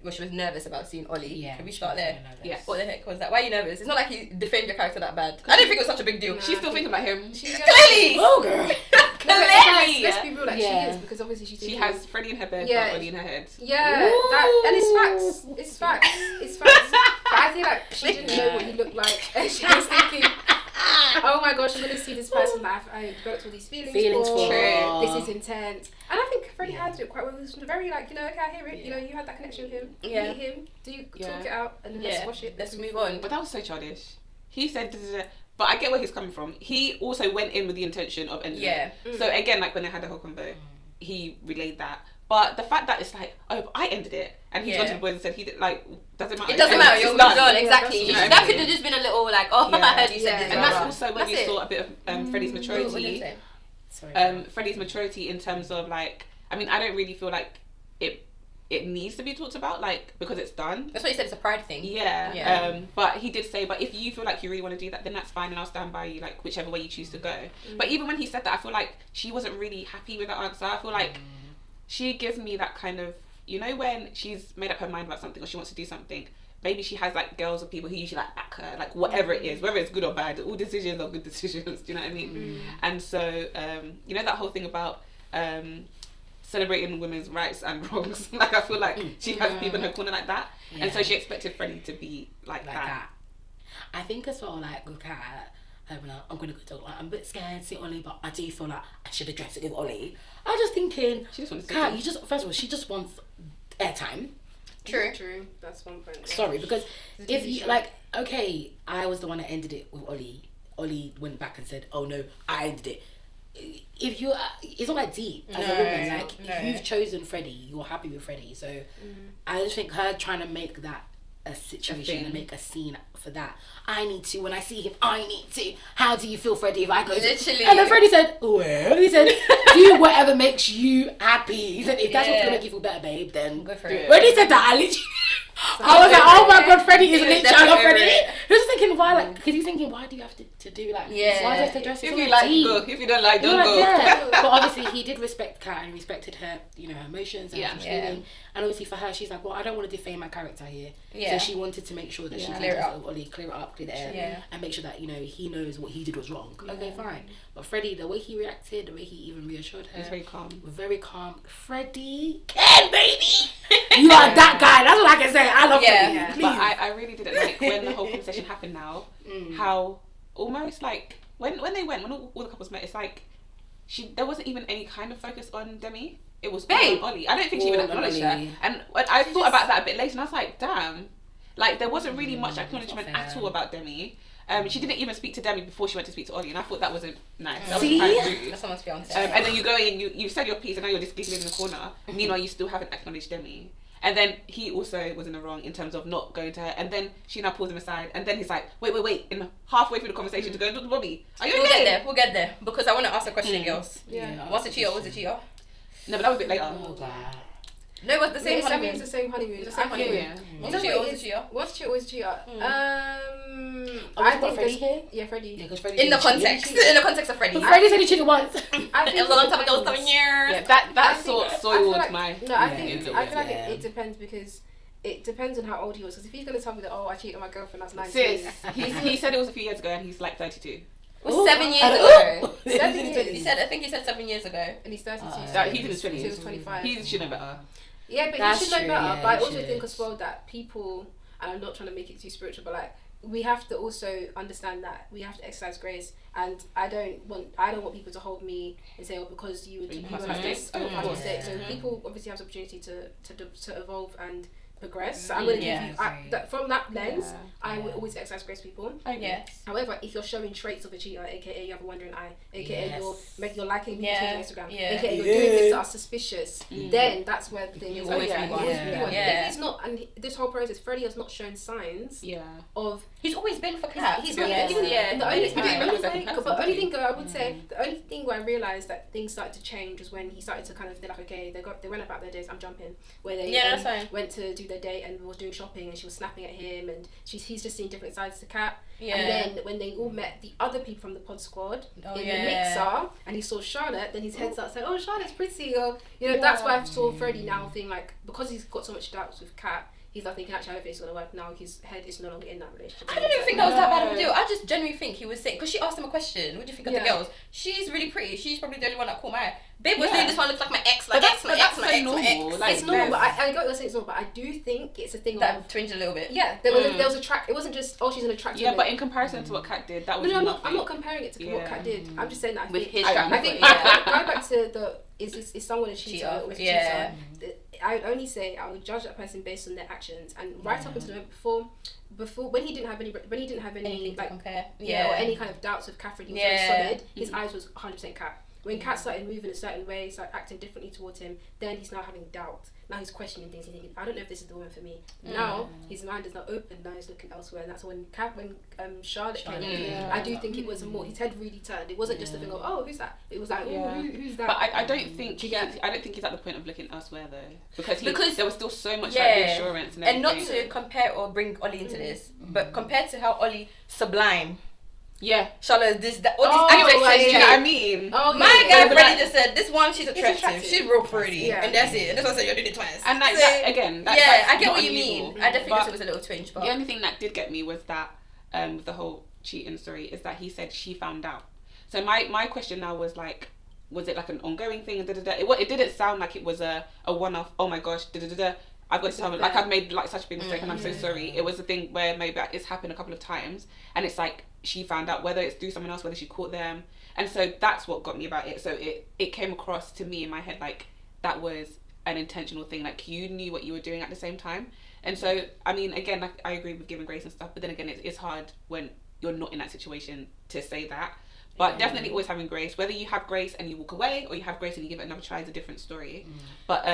was nervous about seeing Ollie. Yeah, Can we start there? Yes. What the heck was that? Why are you nervous? It's not like you defamed your character that bad. I didn't think it was such a big deal. She's still thinking about him. Clearly! Oh, girl. Clearly! Let's be real, like, she is, because obviously She has Freddie in her bed, Yeah. but Ollie in her head. Yeah, and it's facts. But I feel like she didn't know what he looked like, and she was thinking, oh my gosh, I'm going to see this person that I developed all these feelings for. This is intense. And I think Freddie handled it quite well. He was very like, okay, I hear it. You had that connection with him. You meet him. Talk it out, and then let's wash it. Let's move on. But that was so childish. He said, but I get where he's coming from. He also went in with the intention of ending it. So again, like when they had the whole convo, he relayed that. But the fact that it's like, oh, but I ended it, and he's gone to the boys and said he did, like, doesn't matter. It doesn't matter. You're moved on. Exactly. Yeah, That could have just been a little like, I heard you said this. And that's also when you saw a bit of Freddie's maturity. Sorry. Freddie's maturity in terms of like, I mean, I don't really feel like it it needs to be talked about, like, because it's done. That's what he said, it's a pride thing. Yeah. But he did say, but if you feel like you really want to do that, then that's fine, and I'll stand by you, like, whichever way you choose to go. But even when he said that, I feel like she wasn't really happy with that answer. I feel like she gives me that kind of, you know, when she's made up her mind about something or she wants to do something, maybe she has like girls or people who usually like back her, like whatever it is, whether it's good or bad, all decisions are good decisions, do you know what I mean? And so, you know, that whole thing about celebrating women's rights and wrongs, like I feel like she has people in her corner like that, and so she expected Freddie to be like that. I think as well, like with Kat, I'm gonna go talk, like, I'm a bit scared to see Ollie, but I do feel like I should address it with Ollie. I was just thinking, She just wants to Kat, first of all, she just wants airtime. True. That's one point. Sorry, because if you like, okay, I was the one that ended it with Ollie. Ollie went back and said, "Oh no, I ended it." If you, it's not like deep as a woman. Like you've chosen Freddie, you're happy with Freddie. So I just think her trying to make that a situation and make a scene for that. I need to, when I see him, I need to. How do you feel, Freddie? If I go, literally, and then Freddie said, "Well," he said, "Do whatever makes you happy." He said, "If that's what's gonna make you feel better, babe, then go for it." When he said that, I literally. I was like, oh my god, Freddie is literally, I love Freddie. He was just thinking, why, like, because he's thinking, why do you have to do like, why do you have to dress if you like, go. If you don't like, don't go. Yeah. But obviously, he did respect Kat and he respected her, you know, her emotions and her feeling. And obviously for her, she's like, well, I don't want to defame my character here. So she wanted to make sure that she can clear it up, clear the air, and make sure that, you know, he knows what he did was wrong. Okay, fine. But Freddie, the way he reacted, the way he even reassured her, he's very calm. Very calm. Freddie, Ken, baby, you are that guy. That's what I can say. I love Freddie. Please. But I really didn't like when the whole conversation happened now, how almost like when they went, when all the couples met, it's like there wasn't even any kind of focus on Demi. It was on Ollie. I don't think she even acknowledged her. And when I thought about that a bit later, and I was like, damn, like there wasn't really much acknowledgement at all about Demi. She didn't even speak to Demi before she went to speak to Ollie, and I thought that wasn't nice. That was kind of rude. That's someone's fiance. And then you go in, you said your piece, and now you're just giggling in the corner. Meanwhile, you still haven't acknowledged Demi. And then he also was in the wrong in terms of not going to her. And then she now pulls him aside. And then he's like, wait. In halfway through the conversation to go and talk to Bobby. Are you okay? We'll get there. Because I want to ask a question, girls. What's a cheater? Was a cheater? No, but that was a bit later. Oh, God. No, it was the same honeymoon. It's the same honeymoon. It's the same honeymoon. Was a cheater? Was a cheater? What's cheater? Was a cheater? I think Freddie here. Yeah, Freddie. Yeah, because Freddie in the context of Freddie. Freddie said he cheated once. I think it was a long time ago. It was 7 years. Yeah, that soiled my. No, I feel like it depends because. It depends on how old he was. Because if he's gonna tell me that, I cheated on my girlfriend, that's 19. He said it was a few years ago, and he's like 32. It was 7 years ago. 7 years. He said. I think he said 7 years ago. And he's 32. He's in his 20s. He was 25. He should know better. Yeah, but he should know better. But I also think as well that people, and I'm not trying to make it too spiritual, but like we have to also understand that we have to exercise grace. And I don't want people to hold me and say, oh, because you were like this, I want to stay. So people obviously have the opportunity to evolve and progress. So I'm going to give you from that lens. I would always exercise grace people. Yes. However, if you're showing traits of a cheater, aka you have a wandering eye, aka you're liking people on Instagram, aka you're doing things that are suspicious, then that's where the thing is. If he's not, and this whole process, Freddie has not shown signs of. He's always been for Cat. He's not. The only thing I would say, the only thing where I realised that things started to change was when he started to kind of, they're like, okay, they went about their days. I'm jumping. Where they went to do their date and was doing shopping and she was snapping at him and he's just seen different sides to Kat. And then when they all met the other people from the pod squad in the mixer and he saw Charlotte, then his head started saying, oh, Charlotte's pretty, or that's why I saw Freddie now think like, because he's got so much doubts with Kat, he's not thinking actually I hope it's going to work now. His head is no longer in that relationship. I don't even think that was that bad of a deal. I just genuinely think he was saying, because she asked him a question, what do you think of the girls? She's really pretty. She's probably the only one that caught my eye. Babe was saying this one looks like my ex, like ex, my ex, my ex, my ex. Like, it's normal, but I get what you're saying, it's normal, but I do think it's a thing that twinged a little bit. Yeah, there was a track. It wasn't just she's an attractive. Yeah, but in comparison to what Kat did, that was. No, I'm not comparing it to what Kat did. I'm just saying that I think going back to the is someone a cheater or a cheater. I would only say I would judge that person based on their actions, and right up until the moment before when he didn't have anything like or any kind of doubts with Catherine, he was very solid. His eyes was 100% Kat. When Cat started moving a certain way, started acting differently towards him, then he's now having doubt. Now he's questioning things. He's thinking, I don't know if this is the woman for me. Now his mind is not open. Now he's looking elsewhere. And that's when Charlotte came in. I do think it was more. His head really turned. It wasn't just a thing of, oh, who's that? It was like, who's that? But I don't think he's at the point of looking elsewhere though, because there was still so much like reassurance and everything. And not to compare or bring Ollie into this, but compared to how Ollie sublime. Yeah, Charlotte, this, that, all these adjectives, you know what I mean? Oh, my guy Freddie just said, this one, she's attractive. She's real pretty. Yeah. And that's it. And that's what I said, you're doing it twice. And like, so, that, again, that's I get not what you unusual. mean. I definitely guess it was a little twinge. But the only thing that did get me was that, with the whole cheating story, is that he said she found out. So my question now was like, was it like an ongoing thing? It didn't sound like it was a one-off, oh my gosh, I've got to tell like I've made like such a big mistake and I'm so sorry. It was a thing where maybe it's happened a couple of times and it's like she found out, whether it's through someone else, whether she caught them, and so that's what got me about it. So it came across to me in my head like that was an intentional thing, like you knew what you were doing at the same time. And so I mean, again, like, I agree with giving grace and stuff, but then again it's hard when you're not in that situation to say that. But definitely always having grace. Whether you have grace and you walk away, or you have grace and you give it another try, is a different story. But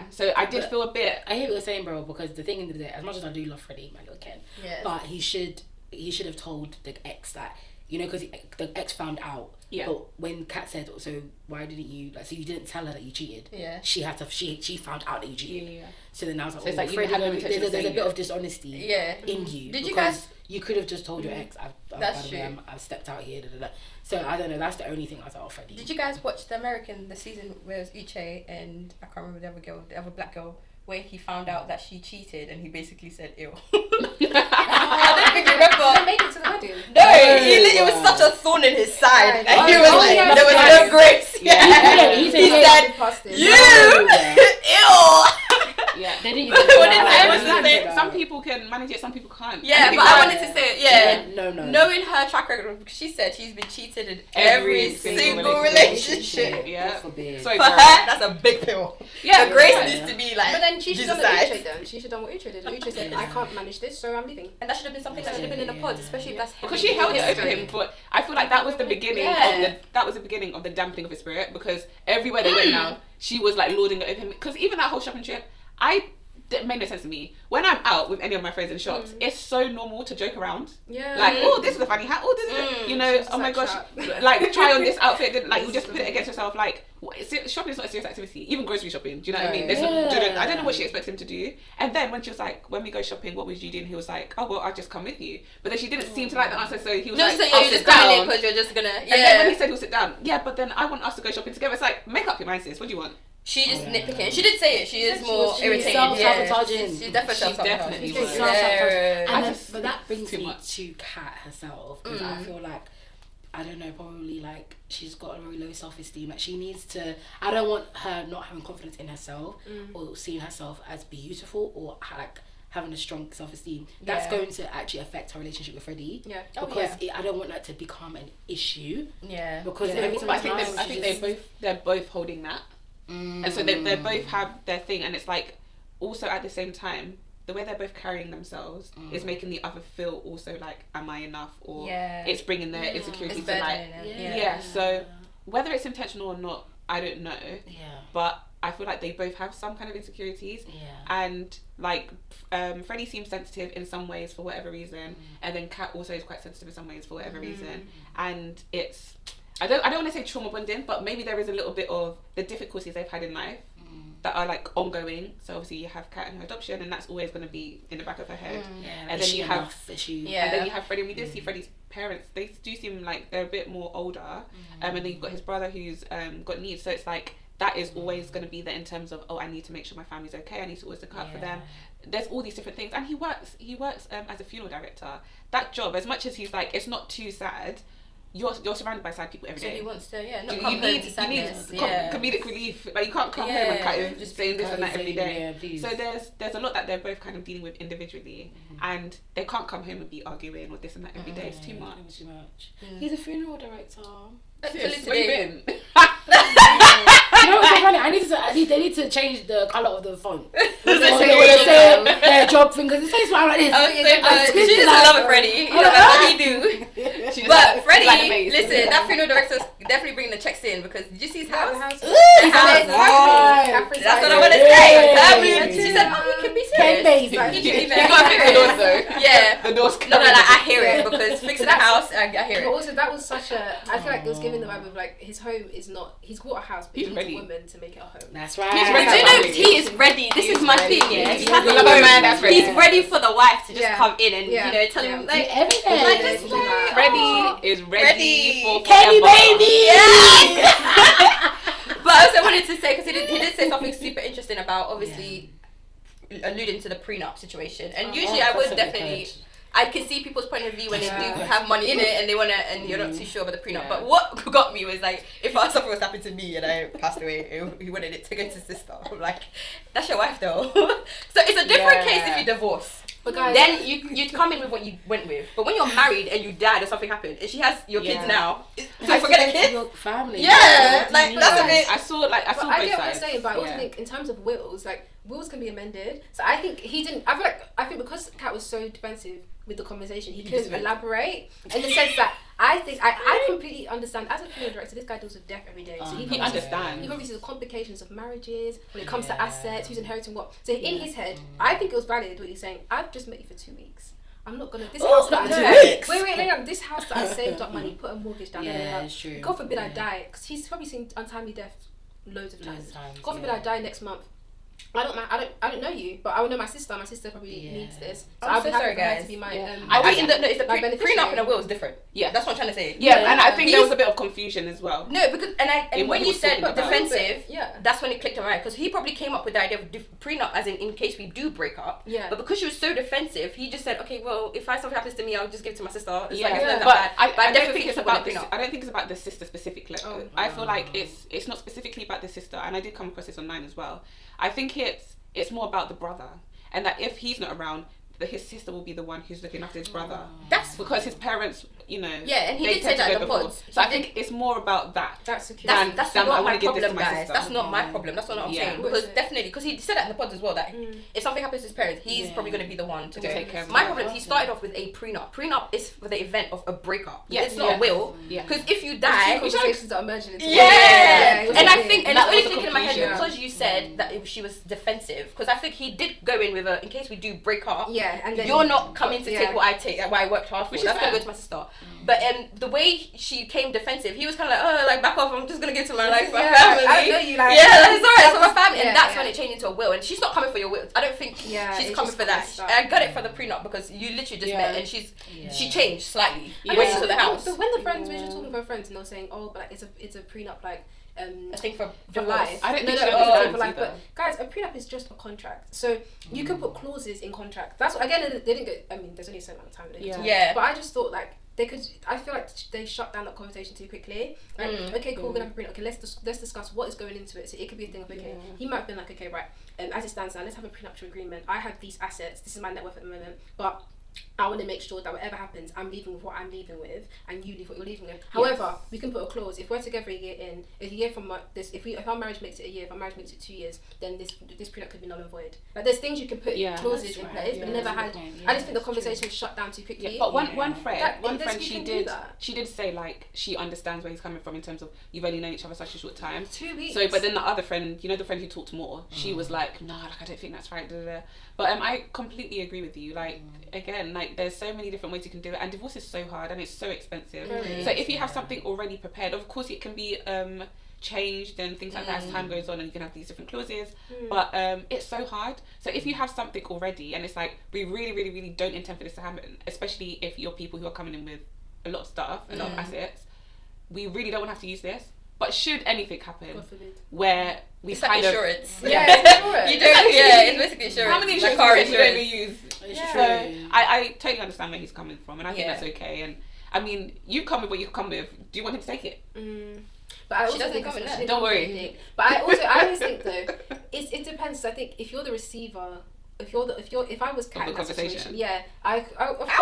so I did feel a bit. I hear what you're saying, bro. Because the thing in the day, as much as I do love Freddie, my little Ken, but he should have told the ex that, you know, because the ex found out. Yeah. But when Kat said, so why didn't you, like, so you didn't tell her that you cheated? Yeah. She found out that you cheated. Yeah. So then I was like, So it's like you Freddie, had no intention of there's a saying bit it. of dishonesty in you. Did you guys? You could have just told your ex, That's true. I've stepped out here. So I don't know. That's the only thing I was like, oh, Freddie. Did you guys watch the season where it was Uche and I can't remember the other black girl, where he found out that she cheated and he basically said ew. I don't think you remember. They made it to the wedding. No, it was such a thorn in his side, and he was like, there was no grace. Yeah. He said, ew. Yeah. They didn't But some people can manage it, some people can't. Yeah, but I wanted to say, No. knowing her track record, because she said she's been cheated in every single relationship. Yeah. For her, that's a big pill. Yeah. The grace needs to be like, But then she should have done Jesus what Uche done. She should have done what Uche did. Uche said, I can't manage this, so I'm leaving. and that should have been something that should have been in a pod, especially if that's Because she held it over him, but I feel like that was the beginning of the dampening of his spirit, because everywhere they went now, she was like lording it over him. Because even that whole shopping trip, it made no sense to me. When I'm out with any of my friends in shops, it's so normal to joke around. Yeah. Like, oh, this is a funny hat. Oh, this is, you know, oh my gosh, like try on this outfit. Like, you just put it against yourself. Like, shopping is not a serious activity. Even grocery shopping. Do you know what I mean? I don't know what she expects him to do. And then when she was like, when we go shopping, what would you do? And he was like, oh well, I'll just come with you. But then she didn't seem to like the answer, so he was like, I'll you're sit just coming down. in because you're just gonna. And then when he said he'll sit down, but then I want us to go shopping together. It's like, make up your mind, sis. What do you want? She just nitpicking. She did say it. She is more irritating. Self-sabotaging. She's definitely self-sabotaging. But that brings me to Kat herself, because I feel like, I don't know, probably like she's got a very low self-esteem. Like she needs to. I don't want her not having confidence in herself or seeing herself as beautiful or like having a strong self-esteem. That's going to actually affect her relationship with Freddie. Yeah. Because I don't want that to become an issue. Yeah. Because every time I think they're both holding that. And so they both have their thing, and it's like also at the same time the way they're both carrying themselves is making the other feel also like, am I enough, or it's bringing their insecurities to light. So whether it's intentional or not, I don't know, but I feel like they both have some kind of insecurities, and like Freddie seems sensitive in some ways for whatever reason, and then Kat also is quite sensitive in some ways for whatever reason, and it's I don't want to say trauma bonding, but maybe there is a little bit of the difficulties they've had in life that are like ongoing. So obviously you have Kat and her adoption, and that's always going to be in the back of her head. And then you have and then you have Freddie. And we did see Freddie's parents. They do seem like they're a bit more older. And then you've got his brother who's got needs. So it's like that is always going to be there in terms of, oh, I need to make sure my family's okay. I need to always look out for them. There's all these different things, and he works as a funeral director. That job, as much as he's like, it's not too sad. You're surrounded by sad people every day. So he wants to, not you come home need to sadness. comedic relief. Like you can't come home and kind of just saying this and that every day. So there's a lot that they're both kind of dealing with individually, and they can't come home and be arguing or this and that every day. It's too much. He's a funeral director. Where you been? You know what's so funny? They need to change the colour of the font. Their job thing, because it says like this. She doesn't love it, Freddie. You know, that's what he do. But Freddie, listen, that funeral director's definitely bringing the checks in, because did you see his house? That's what I want to say. She said, oh, he can be serious. You got to fix the doors though. Yeah. The doors. No, I hear it, because fixing the house, I hear it. But also, that was such a. I feel like it was giving the vibe of like his home is not. He's bought a house, but he's ready. A woman to make it a home. That's right. He's ready. Do you know he is ready? This is my thing. Yeah, he has a man that's ready. He's ready for the wife to just come in and you know tell him like everything. Freddie is ready for Kenny baby. Yes. But I also wanted to say, because he did say something super interesting about obviously alluding to the prenup situation, and usually I would definitely. I can see people's point of view when they do have money in it and they wanna, and you're not too sure about the prenup. But what got me was like, if something was happening to me and I passed away, he wanted it to go to his sister. I'm like, that's your wife though. So it's a different case if you divorce. But guys, then you'd come in with what you went with. But when you're married and you died or something happened, and she has your kids now, so forget the kids. Your family. Yeah, like that's a bit. I saw both sides. I get what you're saying, but I also think in terms of wills, like wills can be amended. So I think he didn't. I think because Kat was so defensive with the conversation, he couldn't elaborate in the sense that I think I completely understand. As a funeral director, this guy deals with death every day, so he understands. He probably sees the complications of marriages when it comes to assets, who's inheriting what. So in his head, I think it was valid what he's saying. I've just met you for 2 weeks. I'm not gonna. This house that wait. This house that I saved up money, put a mortgage down. True. God forbid I die, because he's probably seen untimely death loads of times. God forbid I die next month. I don't know you, but I would know my sister. My sister probably needs this. So I'm so sorry, guys. To be my, it's the prenup and a will is different. Yeah, that's what I'm trying to say. Yeah, and I think there was a bit of confusion as well. No, because and when you said defensive, that's when it clicked on right, because he probably came up with the idea of prenup as in case we do break up. Yeah. But because she was so defensive, he just said, okay, well, if something happens to me, I'll just give it to my sister. It's like, it's not that bad. But I definitely think it's about this. I don't think it's about the sister specifically. I feel like it's not specifically about the sister, and I did come across this online as well. I think it's more about the brother, and that if he's not around, his sister will be the one who's looking after his brother. That's because his parents, you know. Yeah, and he did say that in the pods. So I think it's more about that. That's not my problem, guys. That's not my problem. That's not what I'm saying. Because definitely, because he said that in the pods as well, that if something happens to his parents, he's probably going to be the one to take care of. My problem is he started off with a prenup. Prenup is for the event of a breakup. It's not a will. Because if you die, conversations are emerging. Yeah, and I think, and it's only thinking in my head because you said that she was defensive. Because I think he did go in with a, in case we do break up. Yeah. And then you're not coming to take what I take, what I worked hard for. That's gonna go to my sister. But the way she came defensive, he was kind of like, oh, like back off. I'm just gonna give to my family. I know you like. Yeah, it's alright. So my family, and that's when it changed into a will. And she's not coming for your will. I don't think she's coming for that. I got it for the prenup because you literally just met, and she changed slightly when she saw the house. So when the friends, when you're talking about friends, and they're saying, oh, but like it's a prenup, like. I think for life. I don't think for life. But guys, a prenup is just a contract. So you can put clauses in contract. That's what, again, they didn't get. I mean, there's only a certain amount of time. But I just thought like they could. I feel like they shut down that conversation too quickly. Like, okay, cool, we're gonna have a prenup. Okay, let's discuss what is going into it. So it could be a thing of he might have been like, okay, right. As it stands now, let's have a prenuptial agreement. I have these assets. This is my net worth at the moment, but I want to make sure that whatever happens, I'm leaving with what I'm leaving with, and you leave what you're leaving with. However, we can put a clause. If we're together a year in, a year from this, if our marriage makes it a year, if our marriage makes it 2 years, then this prenup could be null and void. Like there's things you can put clauses in place, but never had. I just think the conversation shut down too quickly. But one friend, she did say like she understands where he's coming from in terms of you've only known each other such a short time. 2 weeks. So, but then the other friend, you know, the friend who talked more, she was like, no, like I don't think that's right. But I completely agree with you. Like again, like there's so many different ways you can do it, and divorce is so hard and it's so expensive. So if you have something already prepared, of course it can be changed and things like that as time goes on, and you can have these different clauses. But it's so hard. So if you have something already, and it's like we really, really, really don't intend for this to happen, especially if you're people who are coming in with a lot of stuff, a lot of assets, we really don't want to have to use this. But should anything happen, where we it's kind like of insurance. You don't. It's basically insurance. How many insurance car do you insurance ever use? It's true. I totally understand where he's coming from, and I think that's okay. And I mean, you come with what you come with. Do you want him to take it? But I also doesn't come with that. Don't worry. But I always think though, it depends. I think if you're the receiver. If I was Cat in that situation, I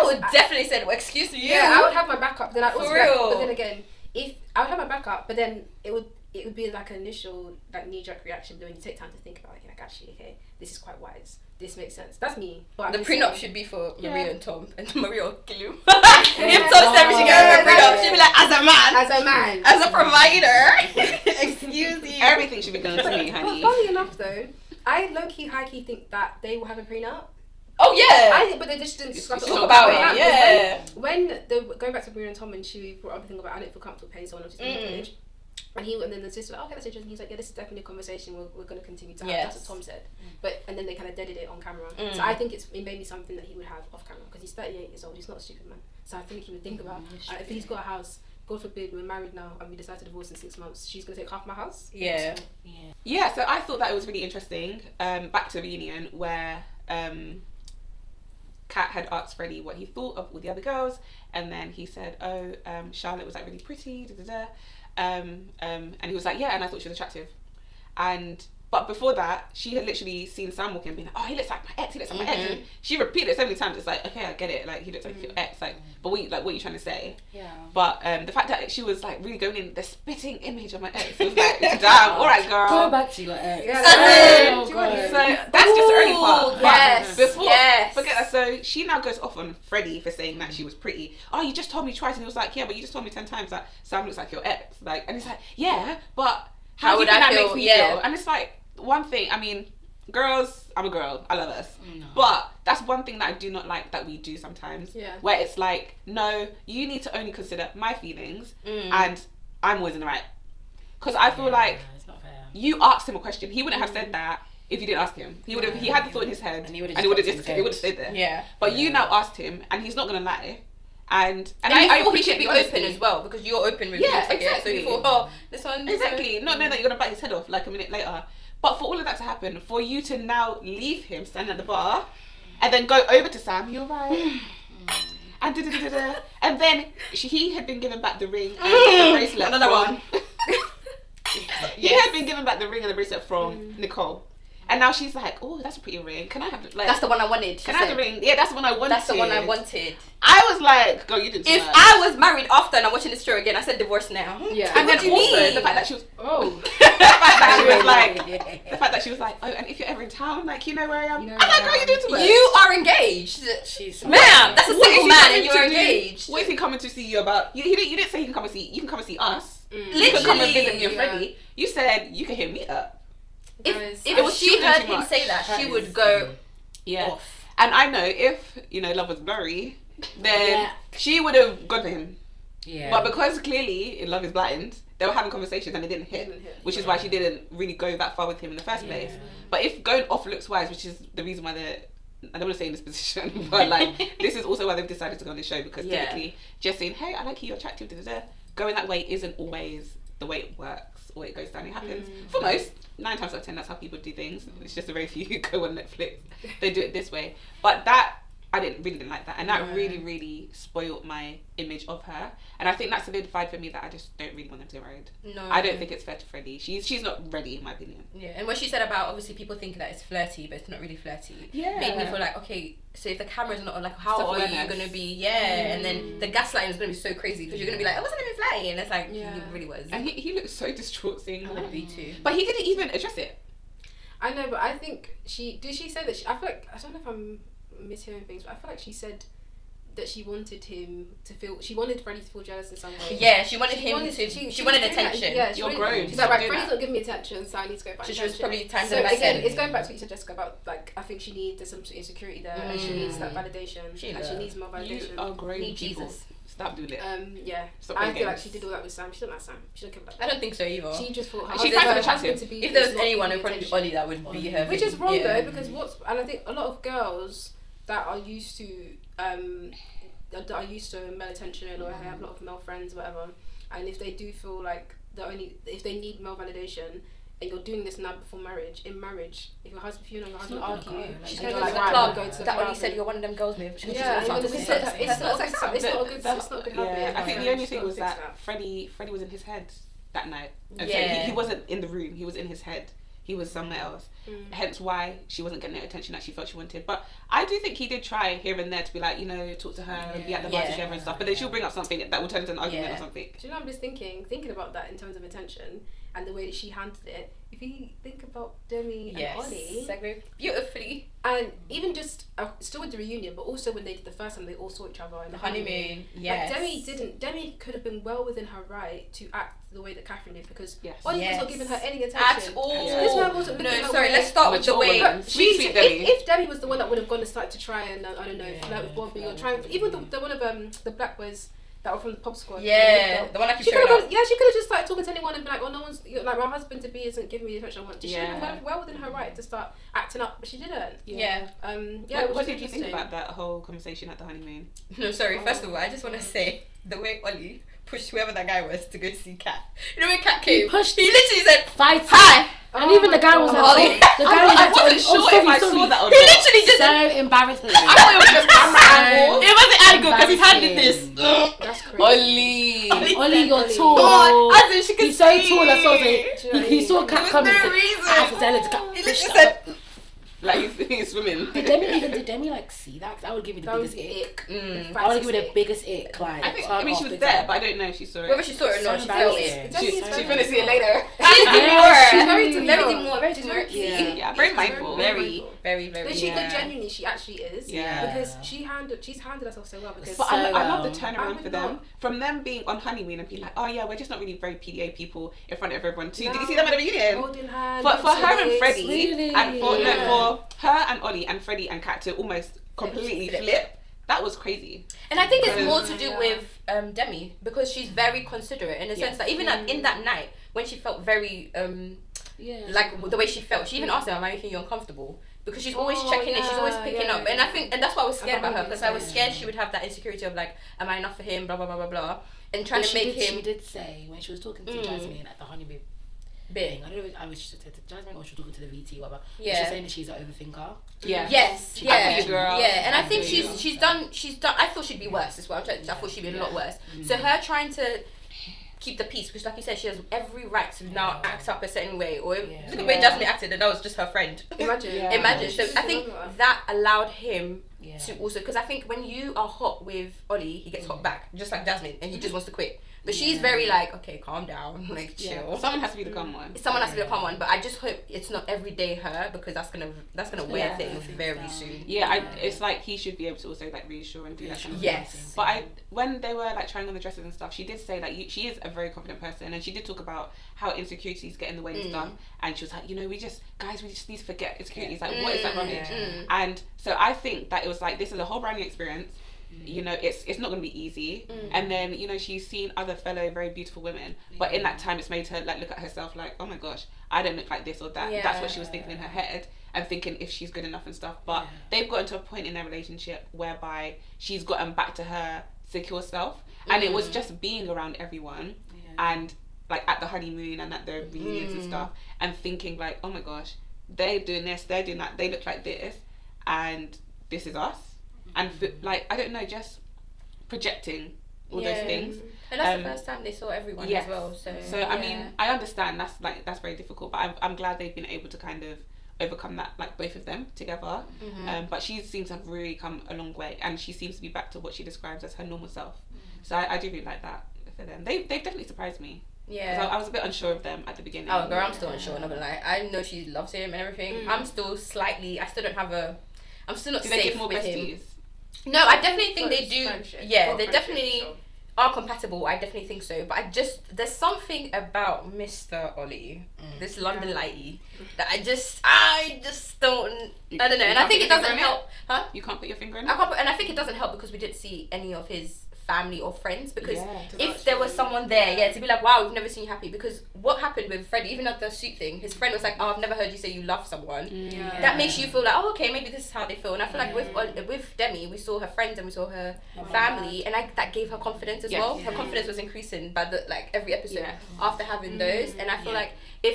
would definitely say, well, excuse me. Yeah, I would have my backup. Then I also, but then again, if I would have my backup, but then it would it would be like an initial like knee-jerk reaction, but when you take time to think about it, you're like, actually, okay, this is quite wise. This makes sense. That's me. But the prenup should be for Maria and Tom, and Maria will kill you. If Tom said we should get a prenup, she'd be like, as a provider, excuse you. Everything should be done to me, honey. But funny enough, though, I low-key, high-key think that they will have a prenup. Oh yeah, but they just didn't discuss talk about it. Yeah. When going back to Maria and Tom, and she brought up the thing about I didn't feel comfortable paying someone else's image. And then the sister was like, okay, that's interesting. He's like, yeah, this is definitely a conversation we're going to continue to have. Yes. That's what Tom said. And then they kind of deaded it on camera. So I think it may be something that he would have off camera, because he's 38 years old. He's not a stupid man. So I think he would think about, if he's got a house, God forbid, we're married now and we decide to divorce in 6 months, she's going to take half my house. Yeah. So I thought that it was really interesting. Back to the reunion where Cat had asked Freddie what he thought of all the other girls, and then he said, Charlotte was like really pretty, and he was like, yeah, and I thought she was attractive. But before that, she had literally seen Sam walk in, being like, oh, he looks like my ex, he looks like my ex. And she repeated it so many times. It's like, okay, I get it. Like, he looks like your ex. Like, but what are you trying to say? Yeah. But the fact that she was like really going in the spitting image of my ex, it was like, damn, all right, girl. Go back to your ex. Yeah, so that's just the early part. Yes. Before, forget that. So she now goes off on Freddie for saying that she was pretty. Oh, you just told me twice, and he was like, yeah, but you just told me 10 times that Sam looks like your ex. Like, and it's like, yeah, but how do you think that makes me feel? And it's like, one thing, I mean, girls, I'm a girl, I love us. No. But that's one thing that I do not like that we do sometimes. Yeah. Where it's like, no, you need to only consider my feelings and I'm always in the right. Because I feel like it's not fair. You asked him a question. He wouldn't have said that if you didn't ask him. He would have. He had the thought in his head, and he would have stayed there. Yeah. But you now asked him, and he's not gonna lie. And I appreciate he should be open as well, because you're open with exactly. So you thought, oh, this one exactly. Not knowing that you're gonna bite his head off like a minute later. But for all of that to happen, for you to now leave him standing at the bar, and then go over to Sam, you're right. And and then he had been given back the ring and the bracelet. Another one. He had been given back the ring and the bracelet from Nicole. And now she's like, oh, that's a pretty ring. Can I have it? Like, that's the one I wanted. Can I have the ring? Yeah, that's the one I wanted. That's the one I wanted. I was like, girl, you didn't. If I was married after and I'm watching this show again, I said divorce now. Yeah. And then also the fact that she was the fact that she was like, oh, and if you're ever in town, like, you know where I am. I'm like, girl, you doing too much. You are engaged. Ma'am, that's a single man and you're engaged. What is he coming to see you about? You didn't say you can come and see. You can come and see us. Literally. You can come and visit me and Freddie. You said you can hit me up. If she heard him say that, she would go off. And I know if, love was blurry, then she would have gone for him. Yeah. But because clearly in Love is Blind, they were having conversations and it didn't hit. Which is why she didn't really go that far with him in the first place. But if going off looks wise, which is the reason why I don't want to say in this position, but like this is also why they've decided to go on this show, because typically just saying, hey, I like you, you're attractive, going that way isn't always the way it works or it goes down. It happens for most. 9 times out of 10, that's how people do things. It's just a very few who go on Netflix. They do it this way. But that, I didn't like that. And that really, really spoiled my image of her. And I think that solidified for me that I just don't really want them to get married. No. I don't think it's fair to Freddie. She's not ready, in my opinion. Yeah, and what she said about, obviously, people thinking that it's flirty, but it's not really flirty. Yeah. Made me feel like, okay, so if the camera's not on, like, how are you going to be? Yeah, and then the gaslighting is going to be so crazy, because you're going to be like, I wasn't even flirty. And it's like, he really was. And he looked so distraught seeing her. I would be too. But he didn't even address it. I know, but I think did she say that I feel like, I don't know if I'm mishearing things, but I feel like she said that she wanted him to feel, she wanted Freddie to feel jealous in some way. Yeah, she wanted she wanted attention. Yeah, you're grown. She's like, right, Freddie's not giving me attention, so I need to go back. So she was probably time so again, it's going back to what you said, Jessica, about like, I think she needs some insecurity there, and she needs that validation. She needs more validation. You are grown. Need Jesus. Stop doing it. I feel like she did all that with Sam. She didn't like Sam. She didn't care about that. I don't think so either. She just thought she finds her attractive. If there was anyone, it would probably be Ollie that would be her. Which is wrong though, because and I think a lot of girls that are used to male attention, or have a lot of male friends, whatever, and if they do feel like if they need male validation, and you're doing this now before marriage, in marriage, if your husband argue, she's going to the club that Ollie said you're one of them girls with. It's not a good habit. I think the only thing was that Freddie was in his head that night. Okay, he wasn't in the room, he was in his head. He was somewhere else. Hence why she wasn't getting the attention that she felt she wanted. But I do think he did try here and there to be like, talk to her and be at the bar together and stuff. But then she'll bring up something that will turn into an argument or something. Do you know, I'm just thinking about that in terms of attention. and the way that she handled it. If you think about Demi and Ollie, segue beautifully, and even just still with the reunion, but also when they did the first time, they all saw each other in the honeymoon. Yes. Like Demi could have been well within her right to act the way that Catherine did, because Ollie Yes. was not giving her any attention At all. This man wasn't looking her way. Let's start with the way. If Demi was the one that would have gone and started to try and I don't know, flirt with Bobby or try and even the one of the black boys that were from the pop squad. Yeah, the one that she could have just started talking to anyone and be like, oh, no one's like, my husband to be isn't giving me the attention I want. She should have been well within her right to start acting up, but she didn't. What did you think about that whole conversation at the honeymoon? No, sorry. First of all, I just want to say the way Ollie pushed whoever that guy was to go see Cat. You know when Cat came? He literally said, "Fight!" Hi. And even the guy was like, I wasn't sure if I saw that or not. He literally just so embarrassing. I thought it was just camera angle. It wasn't angle because his hand did this. That's crazy. Ollie, you're tall. As in she could He's so tall. I saw it. He saw There Cat was coming. no reason. I had to tell him to come. He literally said, Like he's swimming. Did Demi like see that? 'Cause that would give me the biggest ick. I would give me the biggest ick. Like, I mean, she was there, but I don't know if she saw it. whether she saw it or not, she felt it. She's gonna see it later. She's very demure. Yeah, very mindful. Very. But she genuinely, she actually is. Yeah. Because she's handled herself so well. Because But I love the I turnaround would for them. not. From them being on honeymoon and being like, oh yeah, we're just not really very PDA people in front of everyone too. Did you see them at the reunion? Holding hands. For her and Freddie, Really? and for her and Ollie and Freddie and Cat to almost completely flip, that was crazy. And I think it's more to do with Demi, because she's very considerate in a sense that even in that night when she felt very like the way she felt, she even asked him, am I making you uncomfortable? Because she's always checking it, she's always picking up. And I think, and that's why I was scared about her, because I was scared she would have that insecurity of like, am I enough for him, blah blah blah blah blah, and trying to make him. She did say when she was talking to Jasmine at the honeymoon thing, I don't know if she said to Jasmine or she was talking to the VT or whatever. Yeah. She's saying that she's an overthinker. Yeah. Yes. Yeah. I feel you, girl. Yeah. And I think she's done. I thought she'd be worse as well. I thought she'd be a lot worse. So her trying to keep the peace, because like you said, she has every right to now act up a certain way, or look at the way Jasmine acted, and that was just her friend. Imagine. So I think that allowed him to also, because I think when you are hot with Ollie, he gets hot back, just like Jasmine, and he just wants to quit. But she's very like, okay, calm down, like chill. Someone has to be the calm one. Someone has to be the calm one, but I just hope it's not every day her, because that's gonna wear things very soon. It's like he should be able to also like reassure and do that kind of Yes. thing. But when they were like trying on the dresses and stuff, she did say that she is a very confident person, and she did talk about how insecurities get in the way and stuff. And she was like, we just need to forget insecurities. Like, what is that rubbish? And so I think that it was like, this is a whole brand new experience. It's not going to be easy. And then she's seen other fellow very beautiful women, but in that time it's made her like look at herself like, oh my gosh, I don't look like this or that. That's what she was thinking in her head, and thinking if she's good enough and stuff. But they've gotten to a point in their relationship whereby she's gotten back to her secure self, and it was just being around everyone and like at the honeymoon and at the reunions and stuff, and thinking like, oh my gosh, they're doing this, they're doing that, they look like this, and this is us. And like, I don't know, just projecting all those things. And that's the first time they saw everyone as well. So I mean, I understand that's very difficult, but I'm glad they've been able to kind of overcome that, like both of them together. But she seems to have really come a long way, and she seems to be back to what she describes as her normal self. So I do really like that for them. They've definitely surprised me. Yeah. I was a bit unsure of them at the beginning. Oh girl, I'm still unsure, I'm not gonna lie. I know she loves him and everything. I'm still not safe with him. No, I definitely think they do. Yeah, they definitely are compatible. I definitely think so. But there's something about Mr. Ollie, this London lighty, that I just don't. I don't know, and I think it doesn't help. Huh? You can't put your finger in it. And I think it doesn't help because we didn't see any of his family or friends, because if there was someone there to be like, wow, we've never seen you happy, because what happened with Freddie, even at the suit thing, his friend was like, oh, I've never heard you say you love someone. That makes you feel like, oh, okay, maybe this is how they feel. And I feel like with Demi, we saw her friends and we saw her family, and that gave her confidence as well. Her confidence was increasing by every episode after having those. And I feel like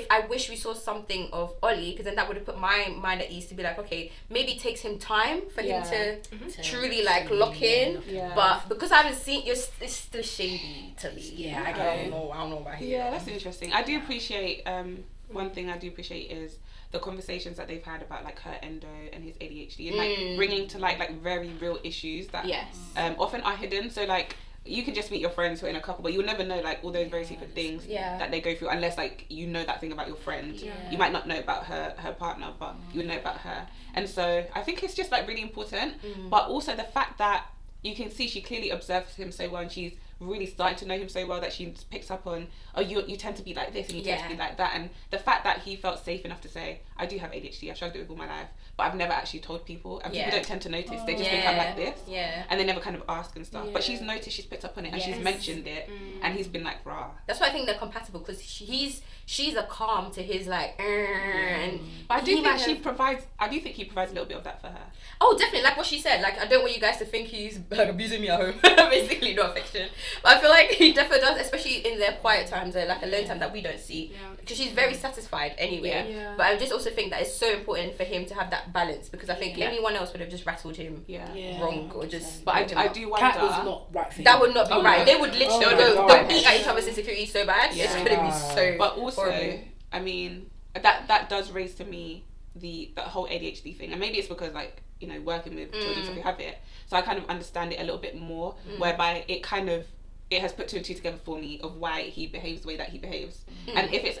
I wish we saw something of Ollie, because then that would have put my mind at ease to be like, okay, maybe it takes him time for him to truly like lock in. But because I haven't seen, it's still shady to me. I don't know about him. Yeah, that's interesting. I do appreciate one thing I do appreciate is the conversations that they've had about like her endo and his ADHD, and like bringing to like very real issues that often are hidden. So like you can just meet your friends who are in a couple, but you'll never know like all those very secret things that they go through unless like you know that thing about your friend. You might not know about her partner, but you would know about her. And so I think it's just like really important. But also the fact that you can see she clearly observes him so well, and she's really starting to know him so well that she picks up on, oh, you tend to be like this and you tend to be like that. And the fact that he felt safe enough to say, I do have ADHD, I've struggled with it all my life, but I've never actually told people, and people don't tend to notice. They just think I'm like this, and they never kind of ask and stuff. But she's noticed, she's picked up on it, and she's mentioned it, and he's been like, rah. That's why I think they're compatible, because she's a calm to his like, and but I do think he provides a little bit of that for her. Oh, definitely, like what she said, like I don't want you guys to think he's like abusing me at home, basically, no affection. But I feel like he definitely does, especially in their quiet times, like alone time that we don't see, because she's very satisfied anyway. But I just also think that it's so important for him to have that balance, because I think anyone else would have just rattled him wrong or just. But I do wonder. Cat was not right for him. That would not be right. They would literally they'll beat at each other's insecurities so bad. It's gonna be so. But also, horrible. I mean, that does raise to me the whole ADHD thing, and maybe it's because like, you know, working with children who have it, so I kind of understand it a little bit more, whereby it has put 2 and 2 together for me of why he behaves the way that he behaves. And if it's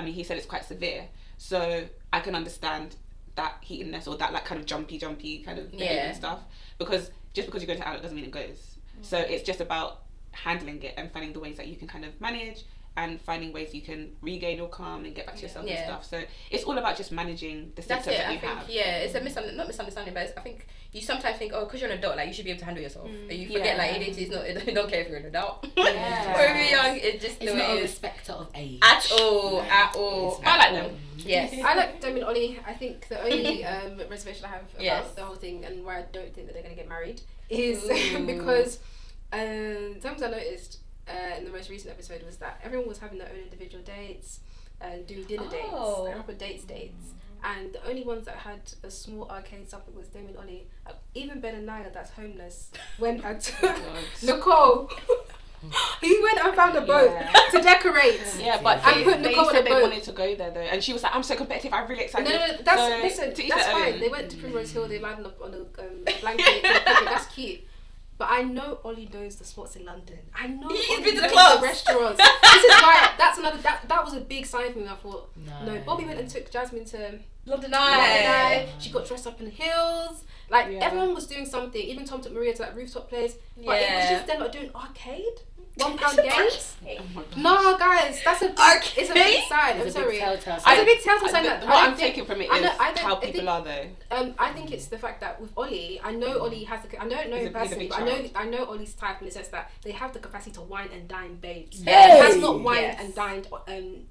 he said it's quite severe, so I can understand that heatedness or that like kind of jumpy kind of behavior and stuff, because just because you go to outlet doesn't mean it goes. So it's just about handling it and finding the ways that you can kind of manage, and finding ways you can regain your calm and get back to yourself and stuff. So it's all about just managing the symptoms that you have. It's a not misunderstanding, but I think you sometimes think, oh, because you're an adult, like you should be able to handle yourself. And you forget like ADHD is not, you don't care if you're an adult. Or if you're young, it's just it's the not way a it is. respecter of age. At all. I like them. Yes. I like Demi and Ollie. I think the only reservation I have about the whole thing, and why I don't think that they're going to get married, is because sometimes I noticed in the most recent episode was that everyone was having their own individual dates and doing dinner dates, proper dates, and the only ones that had a small arcade something was Demi and Ollie. Even Benaiah, that's homeless, went and took Nicole. He went and found a boat to decorate. Yeah, but and put they Nicole said in a they boat. wanted to go there though, and she was like, "I'm so competitive. I'm really excited." No, that's fine. They went to Primrose Hill. They landed up on a blanket. That's cute. But I know Ollie knows the spots in London. I know He's Ollie been to the knows clubs. the restaurants. This is why that's another. That was a big sign for me. I thought no. Bobby went and took Jasmine to London Eye. She got dressed up in heels. Like everyone was doing something. Even Tom took Maria to that rooftop place. But it was just them not doing arcade. £1 games? No, guys, that's a big, it's a big sign. I'm sorry. It's a big telltale sign. What I'm taking from it is how people are though. I think it's the fact that with Ollie, I know Ollie has I don't know him personally, but I know Ollie's type in the sense that they have the capacity to wine and dine babes. He has not wined and dined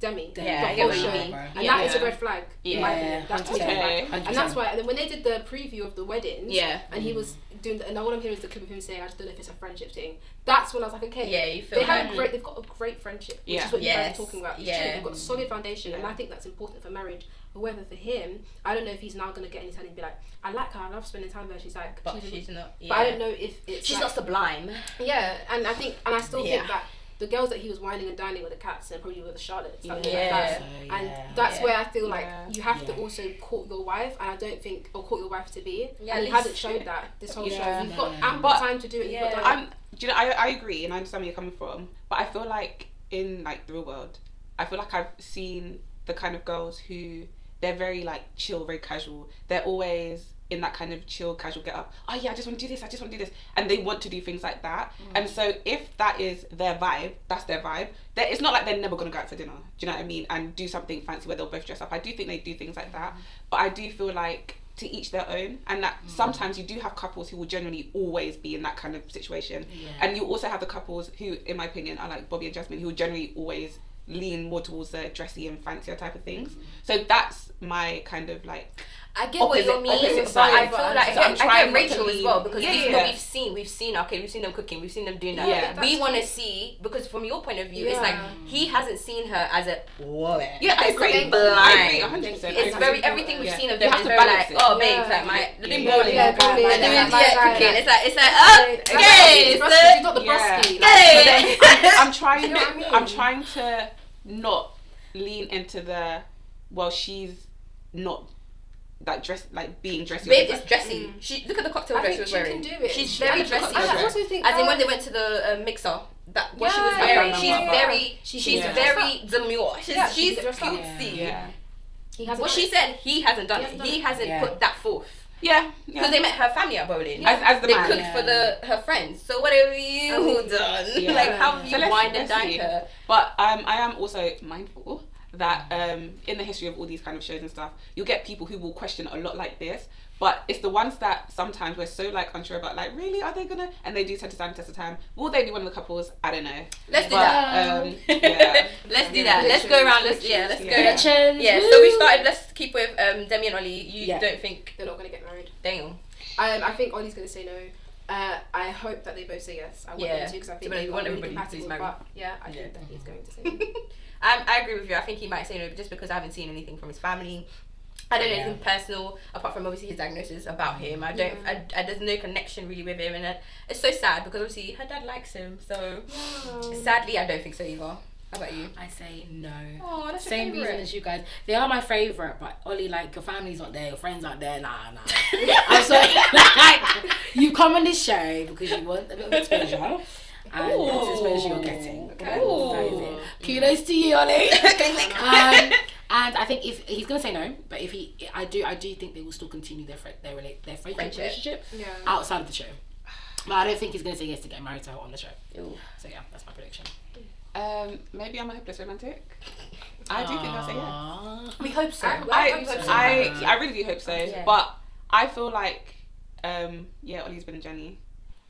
Demi the whole show, and that is a red flag. That's a red flag. And that's why. And then when they did the preview of the weddings, and he was doing, and all I'm hearing is the clip of him saying, "I just don't know if it's a friendship thing." That's when I was like, okay, you feel they've got a great friendship, which is what you guys are talking about. It's true. They've got a solid foundation, and I think that's important for marriage. However, for him, I don't know if he's now going to get any time and be like, I like her, I love spending time with her. She's like, but she's not. But I don't know if it's she's not sublime. Yeah, and I think, and I still think that the girls that he was whining and dining with the Cats and probably with the Charlottes, like that. And that's where I feel like you have to also court your wife, and I don't think, or court your wife to be. And he hasn't showed that this whole show. You've got ample time to do it. Do you know, I agree, and I understand where you're coming from, but I feel like in like the real world, I feel like I've seen the kind of girls who they're very like chill, very casual. They're always in that kind of chill, casual get up. Oh yeah, I just want to do this, and they want to do things like that. And so if that is their vibe, that's their vibe. It's not like they're never gonna go out for dinner. Do you know what I mean? And do something fancy where they'll both dress up. I do think they do things like that, but I do feel like to each their own, and that sometimes you do have couples who will generally always be in that kind of situation, and you also have the couples who, in my opinion, are like Bobby and Jasmine, who will generally always lean more towards the dressy and fancier type of things. So that's my kind of like I get what you mean, but I feel like I get Rachel as well, because we've seen them cooking, we've seen them doing that. Yeah, we want to see, because from your point of view, it's like he hasn't seen her as a woman. Yeah, I agree. Blind. 100%. It's very everything we've seen of them is very like, oh babes, like my bowling, cooking. It's like okay, she's not the brusky. I'm trying to not lean into the she's not like dress, like being dressy. Babe is dressy. She look at the cocktail dress she was wearing. Can do it. She's very dressy. I also think as in when they went to the mixer, that what she was wearing. She's very demure. She's cutesy. Yeah. What she said, he hasn't done it. He hasn't put that forth. Yeah, because they met her family at bowling. As the they man. cooked for her friends. So what have you done? Yeah. Like how have you wined and dined her? But I am also mindful that in the history of all these kind of shows and stuff, you'll get people who will question a lot like this. But it's the ones that sometimes we're so like unsure about, like really are they gonna, and they do tend to stand the test of time. Will they be one of the couples? I don't know. Let's do that. Yeah. Let's do that. Let's go around. Let's go. Predictions. Yeah. So we started. Let's keep with Demi and Ollie. You don't think they're not gonna get married? Damn. I think Ollie's gonna say no. I hope that they both say yes. I want them to because I think they want everybody to be married. But I think that he's going to say no. I agree with you. I think he might say no, just because I haven't seen anything from his family. I don't know anything personal apart from obviously his diagnosis about him. I don't. There's no connection really with him, and it's so sad because obviously her dad likes him. So sadly, I don't think so either. How about you? I say no. Oh, that's same reason as you guys. They are my favourite, but Ollie, like your family's not there, your friends aren't there. Nah. I'm sorry. Like you come on this show because you want a bit of exposure. And this exposure you're getting. Okay. That is it. Kudos to you, Ollie. And I think if he's gonna say no, but if I do think they will still continue their relationship outside of the show. But I don't think he's gonna say yes to get married to her on the show. Ew. So yeah, that's my prediction. Maybe I'm a hopeless romantic. I do think I'll say yes. We hope so. I really do hope so. Yeah. But I feel like Ollie's been a journey,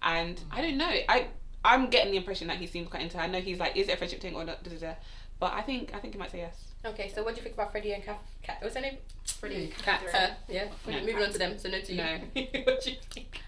and I don't know. I'm getting the impression that he seems quite into her. I know he's like, is it a friendship thing or not? But I think he might say yes. Okay, so what do you think about Freddie and Cat? What's her name? Freddie and Cat. Yeah. No. Moving on to them. So no to you. No. What do you think?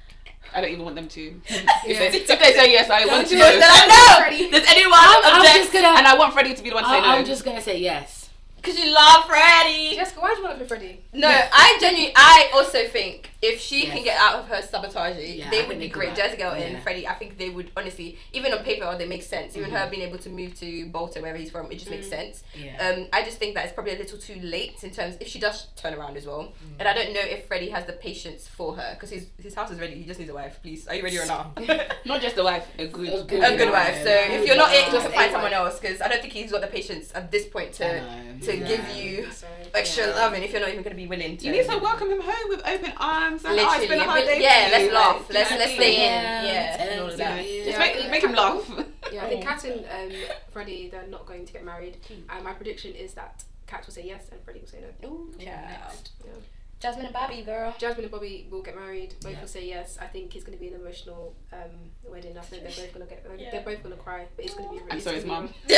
I don't even want them to. If they say yes, I want to. No. Does anyone object? And I want Freddie to be the one to say no. I'm just gonna say yes. Because you love Freddie. Jessica, why do you want to play Freddie? No, I also think if she can get out of her sabotage, they would be great. Jessica and Freddie, I think they would honestly, even on paper, they make sense. Even her being able to move to Bolton, wherever he's from, it just makes sense. Yeah. I just think that it's probably a little too late in terms if she does turn around as well. And I don't know if Freddie has the patience for her because his house is ready. He just needs a wife. Please, are you ready or not? Not just a wife, a good wife. So if you're not it, you can find someone else because I don't think he's got the patience at this point to give you extra love, and if you're not even going to be willing to, you need to welcome him home with open arms. And literally, it's been a hard day. Let's laugh. Let's stay in. And all of that. Just make him laugh. Yeah, I think Kat and Freddie, they're not going to get married. My prediction is that Kat will say yes and Freddie will say no. Ooh, next. Jasmine and Bobby, girl. Jasmine and Bobby will get married. Both will say yes. I think it's going to be an emotional wedding. I think they're both going to they're both going to cry, but it's going to be. And so is mum. No.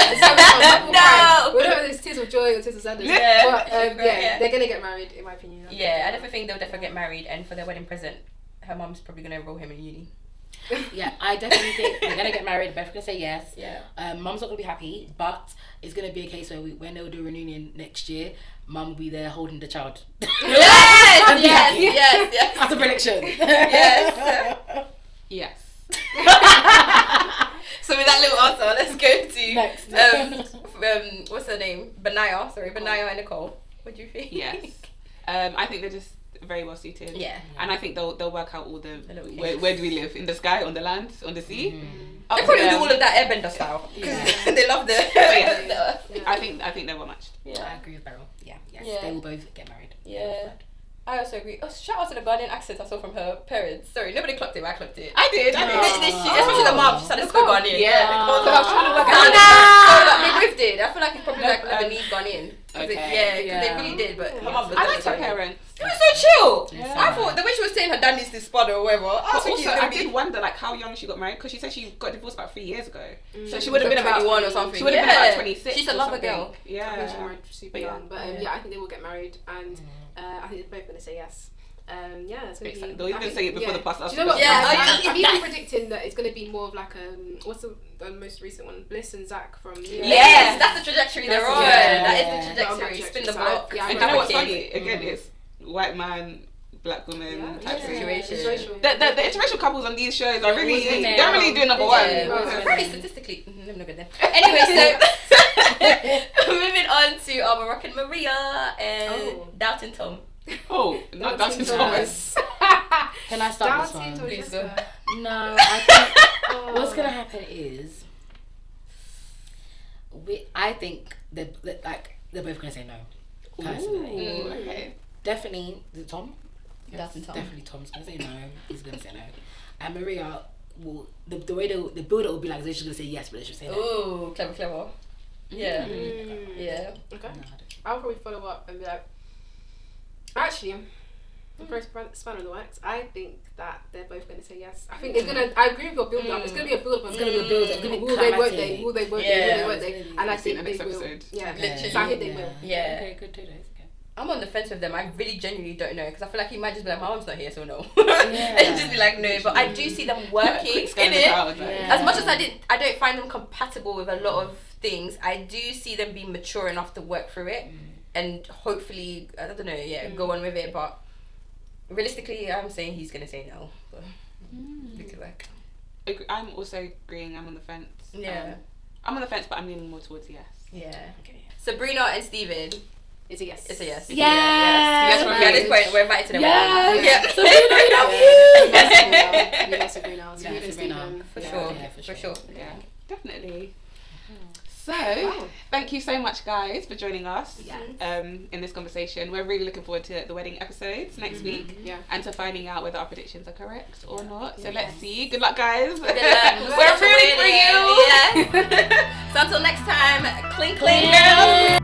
We don't know if it's tears of joy or tears of sadness. Yeah. But they're going to get married, in my opinion. Yeah, I definitely think they'll definitely get married, and for their wedding present, her mum's probably going to enroll him in uni. Yeah, I definitely think they're gonna get married. Both gonna say yes. Yeah. Mum's not gonna be happy, but it's gonna be a case where when they'll do a reunion next year, Mum will be there holding the child. Yes. That's a prediction. Yes. So with that little answer, let's go to next. What's her name? Benaiah and Nicole. What do you think? Yes. I think they're just very well suited. Yeah. And I think they'll work out all the where do we live? In the sky, on the land, on the sea? They probably do all of that airbender style. They love the I think they're well matched. Yeah. I agree with Beryl. Yes. They will both get married. Yeah. I also agree. Oh, shout out to the Guardian accent I saw from her parents. Sorry, nobody clocked it, but I clocked it. I did. Especially the mom. She started to go Guardian. Yeah. I was trying to work out. They both did. I feel like it's probably like Lebanese Guardian. Okay. Because they really did. But her mom was I liked her parents. It was so chill. Yeah. I thought the way she was saying her dad needs this spot or whatever. I did wonder like how young she got married because she said she got divorced about 3 years ago. So she would have been about 21 or something. She would have been about 26. She's a lover girl. I think she married super young. But I think they will get married, and I think they're both going to say yes. It's going to be. They'll even say it before the past. Do you know what? I'm even predicting that it's going to be more of like what's the most recent one? Bliss and Zach from. Yes, that's the trajectory they're on. That is the trajectory. Yeah. Spin the block. Yeah, and do you know what's funny? Again, it's white man, black woman type situation. The interracial couples on these shows are really they're really doing number one. Very statistically, let me not go there. Anyway, so moving on to our Moroccan Maria and Doubting Tom. Oh, not Down Thomas. Can I start this one? Please go. No, I think what's gonna happen is I think they're both gonna say no. Personally, Okay. definitely Tom. Yes. Definitely Tom's gonna say no. He's gonna say no, and Maria will the way the build-up will be like she's gonna say yes, but she'll say no. Ooh, clever. Yeah. Yeah. Okay. No, I'll probably follow up and be like, actually, the first span of the works, I think that they're both going to say yes. I think it's going to, I agree with your build up. It's going to be a build up. It's gonna be a build-up. It's gonna be Will they, won't climatic. they? Will they, won't Yeah. they? Will they, won't they? And I think the they next will. episode. Yeah. Literally. So I think they will. Yeah. Okay, good 2 days. Okay. I'm on the fence with them. I really genuinely don't know because I feel like he might just be like, my mom's not here, so no. Yeah. And just be like, no. But I do see them working Quick scan in the it. crowd, like, Yeah. As much as I don't find them compatible with a lot of things, I do see them being mature enough to work through it and hopefully, I don't know, go on with it. But realistically, I'm saying he's gonna say no. But it could work. I'm also agreeing. I'm on the fence. Yeah. I'm on the fence, but I'm leaning more towards yes. Yeah. Okay. Sabrina and Steven. It's a yes. It's a yes. Yes. Yes. At this point, we're invited to the wedding. Yes. Yeah. You love Sabrina. Yeah, Sabrina, Sabrina. Stephen. For Yeah. sure. Yeah, For sure. Yeah, definitely. So, thank you so much, guys, for joining us in this conversation. We're really looking forward to the wedding episodes next week Yeah. and to finding out whether our predictions are correct or not. So let's see. Good luck, guys. Good luck. We're rooting for you. Yes. So until next time, clink clink girls.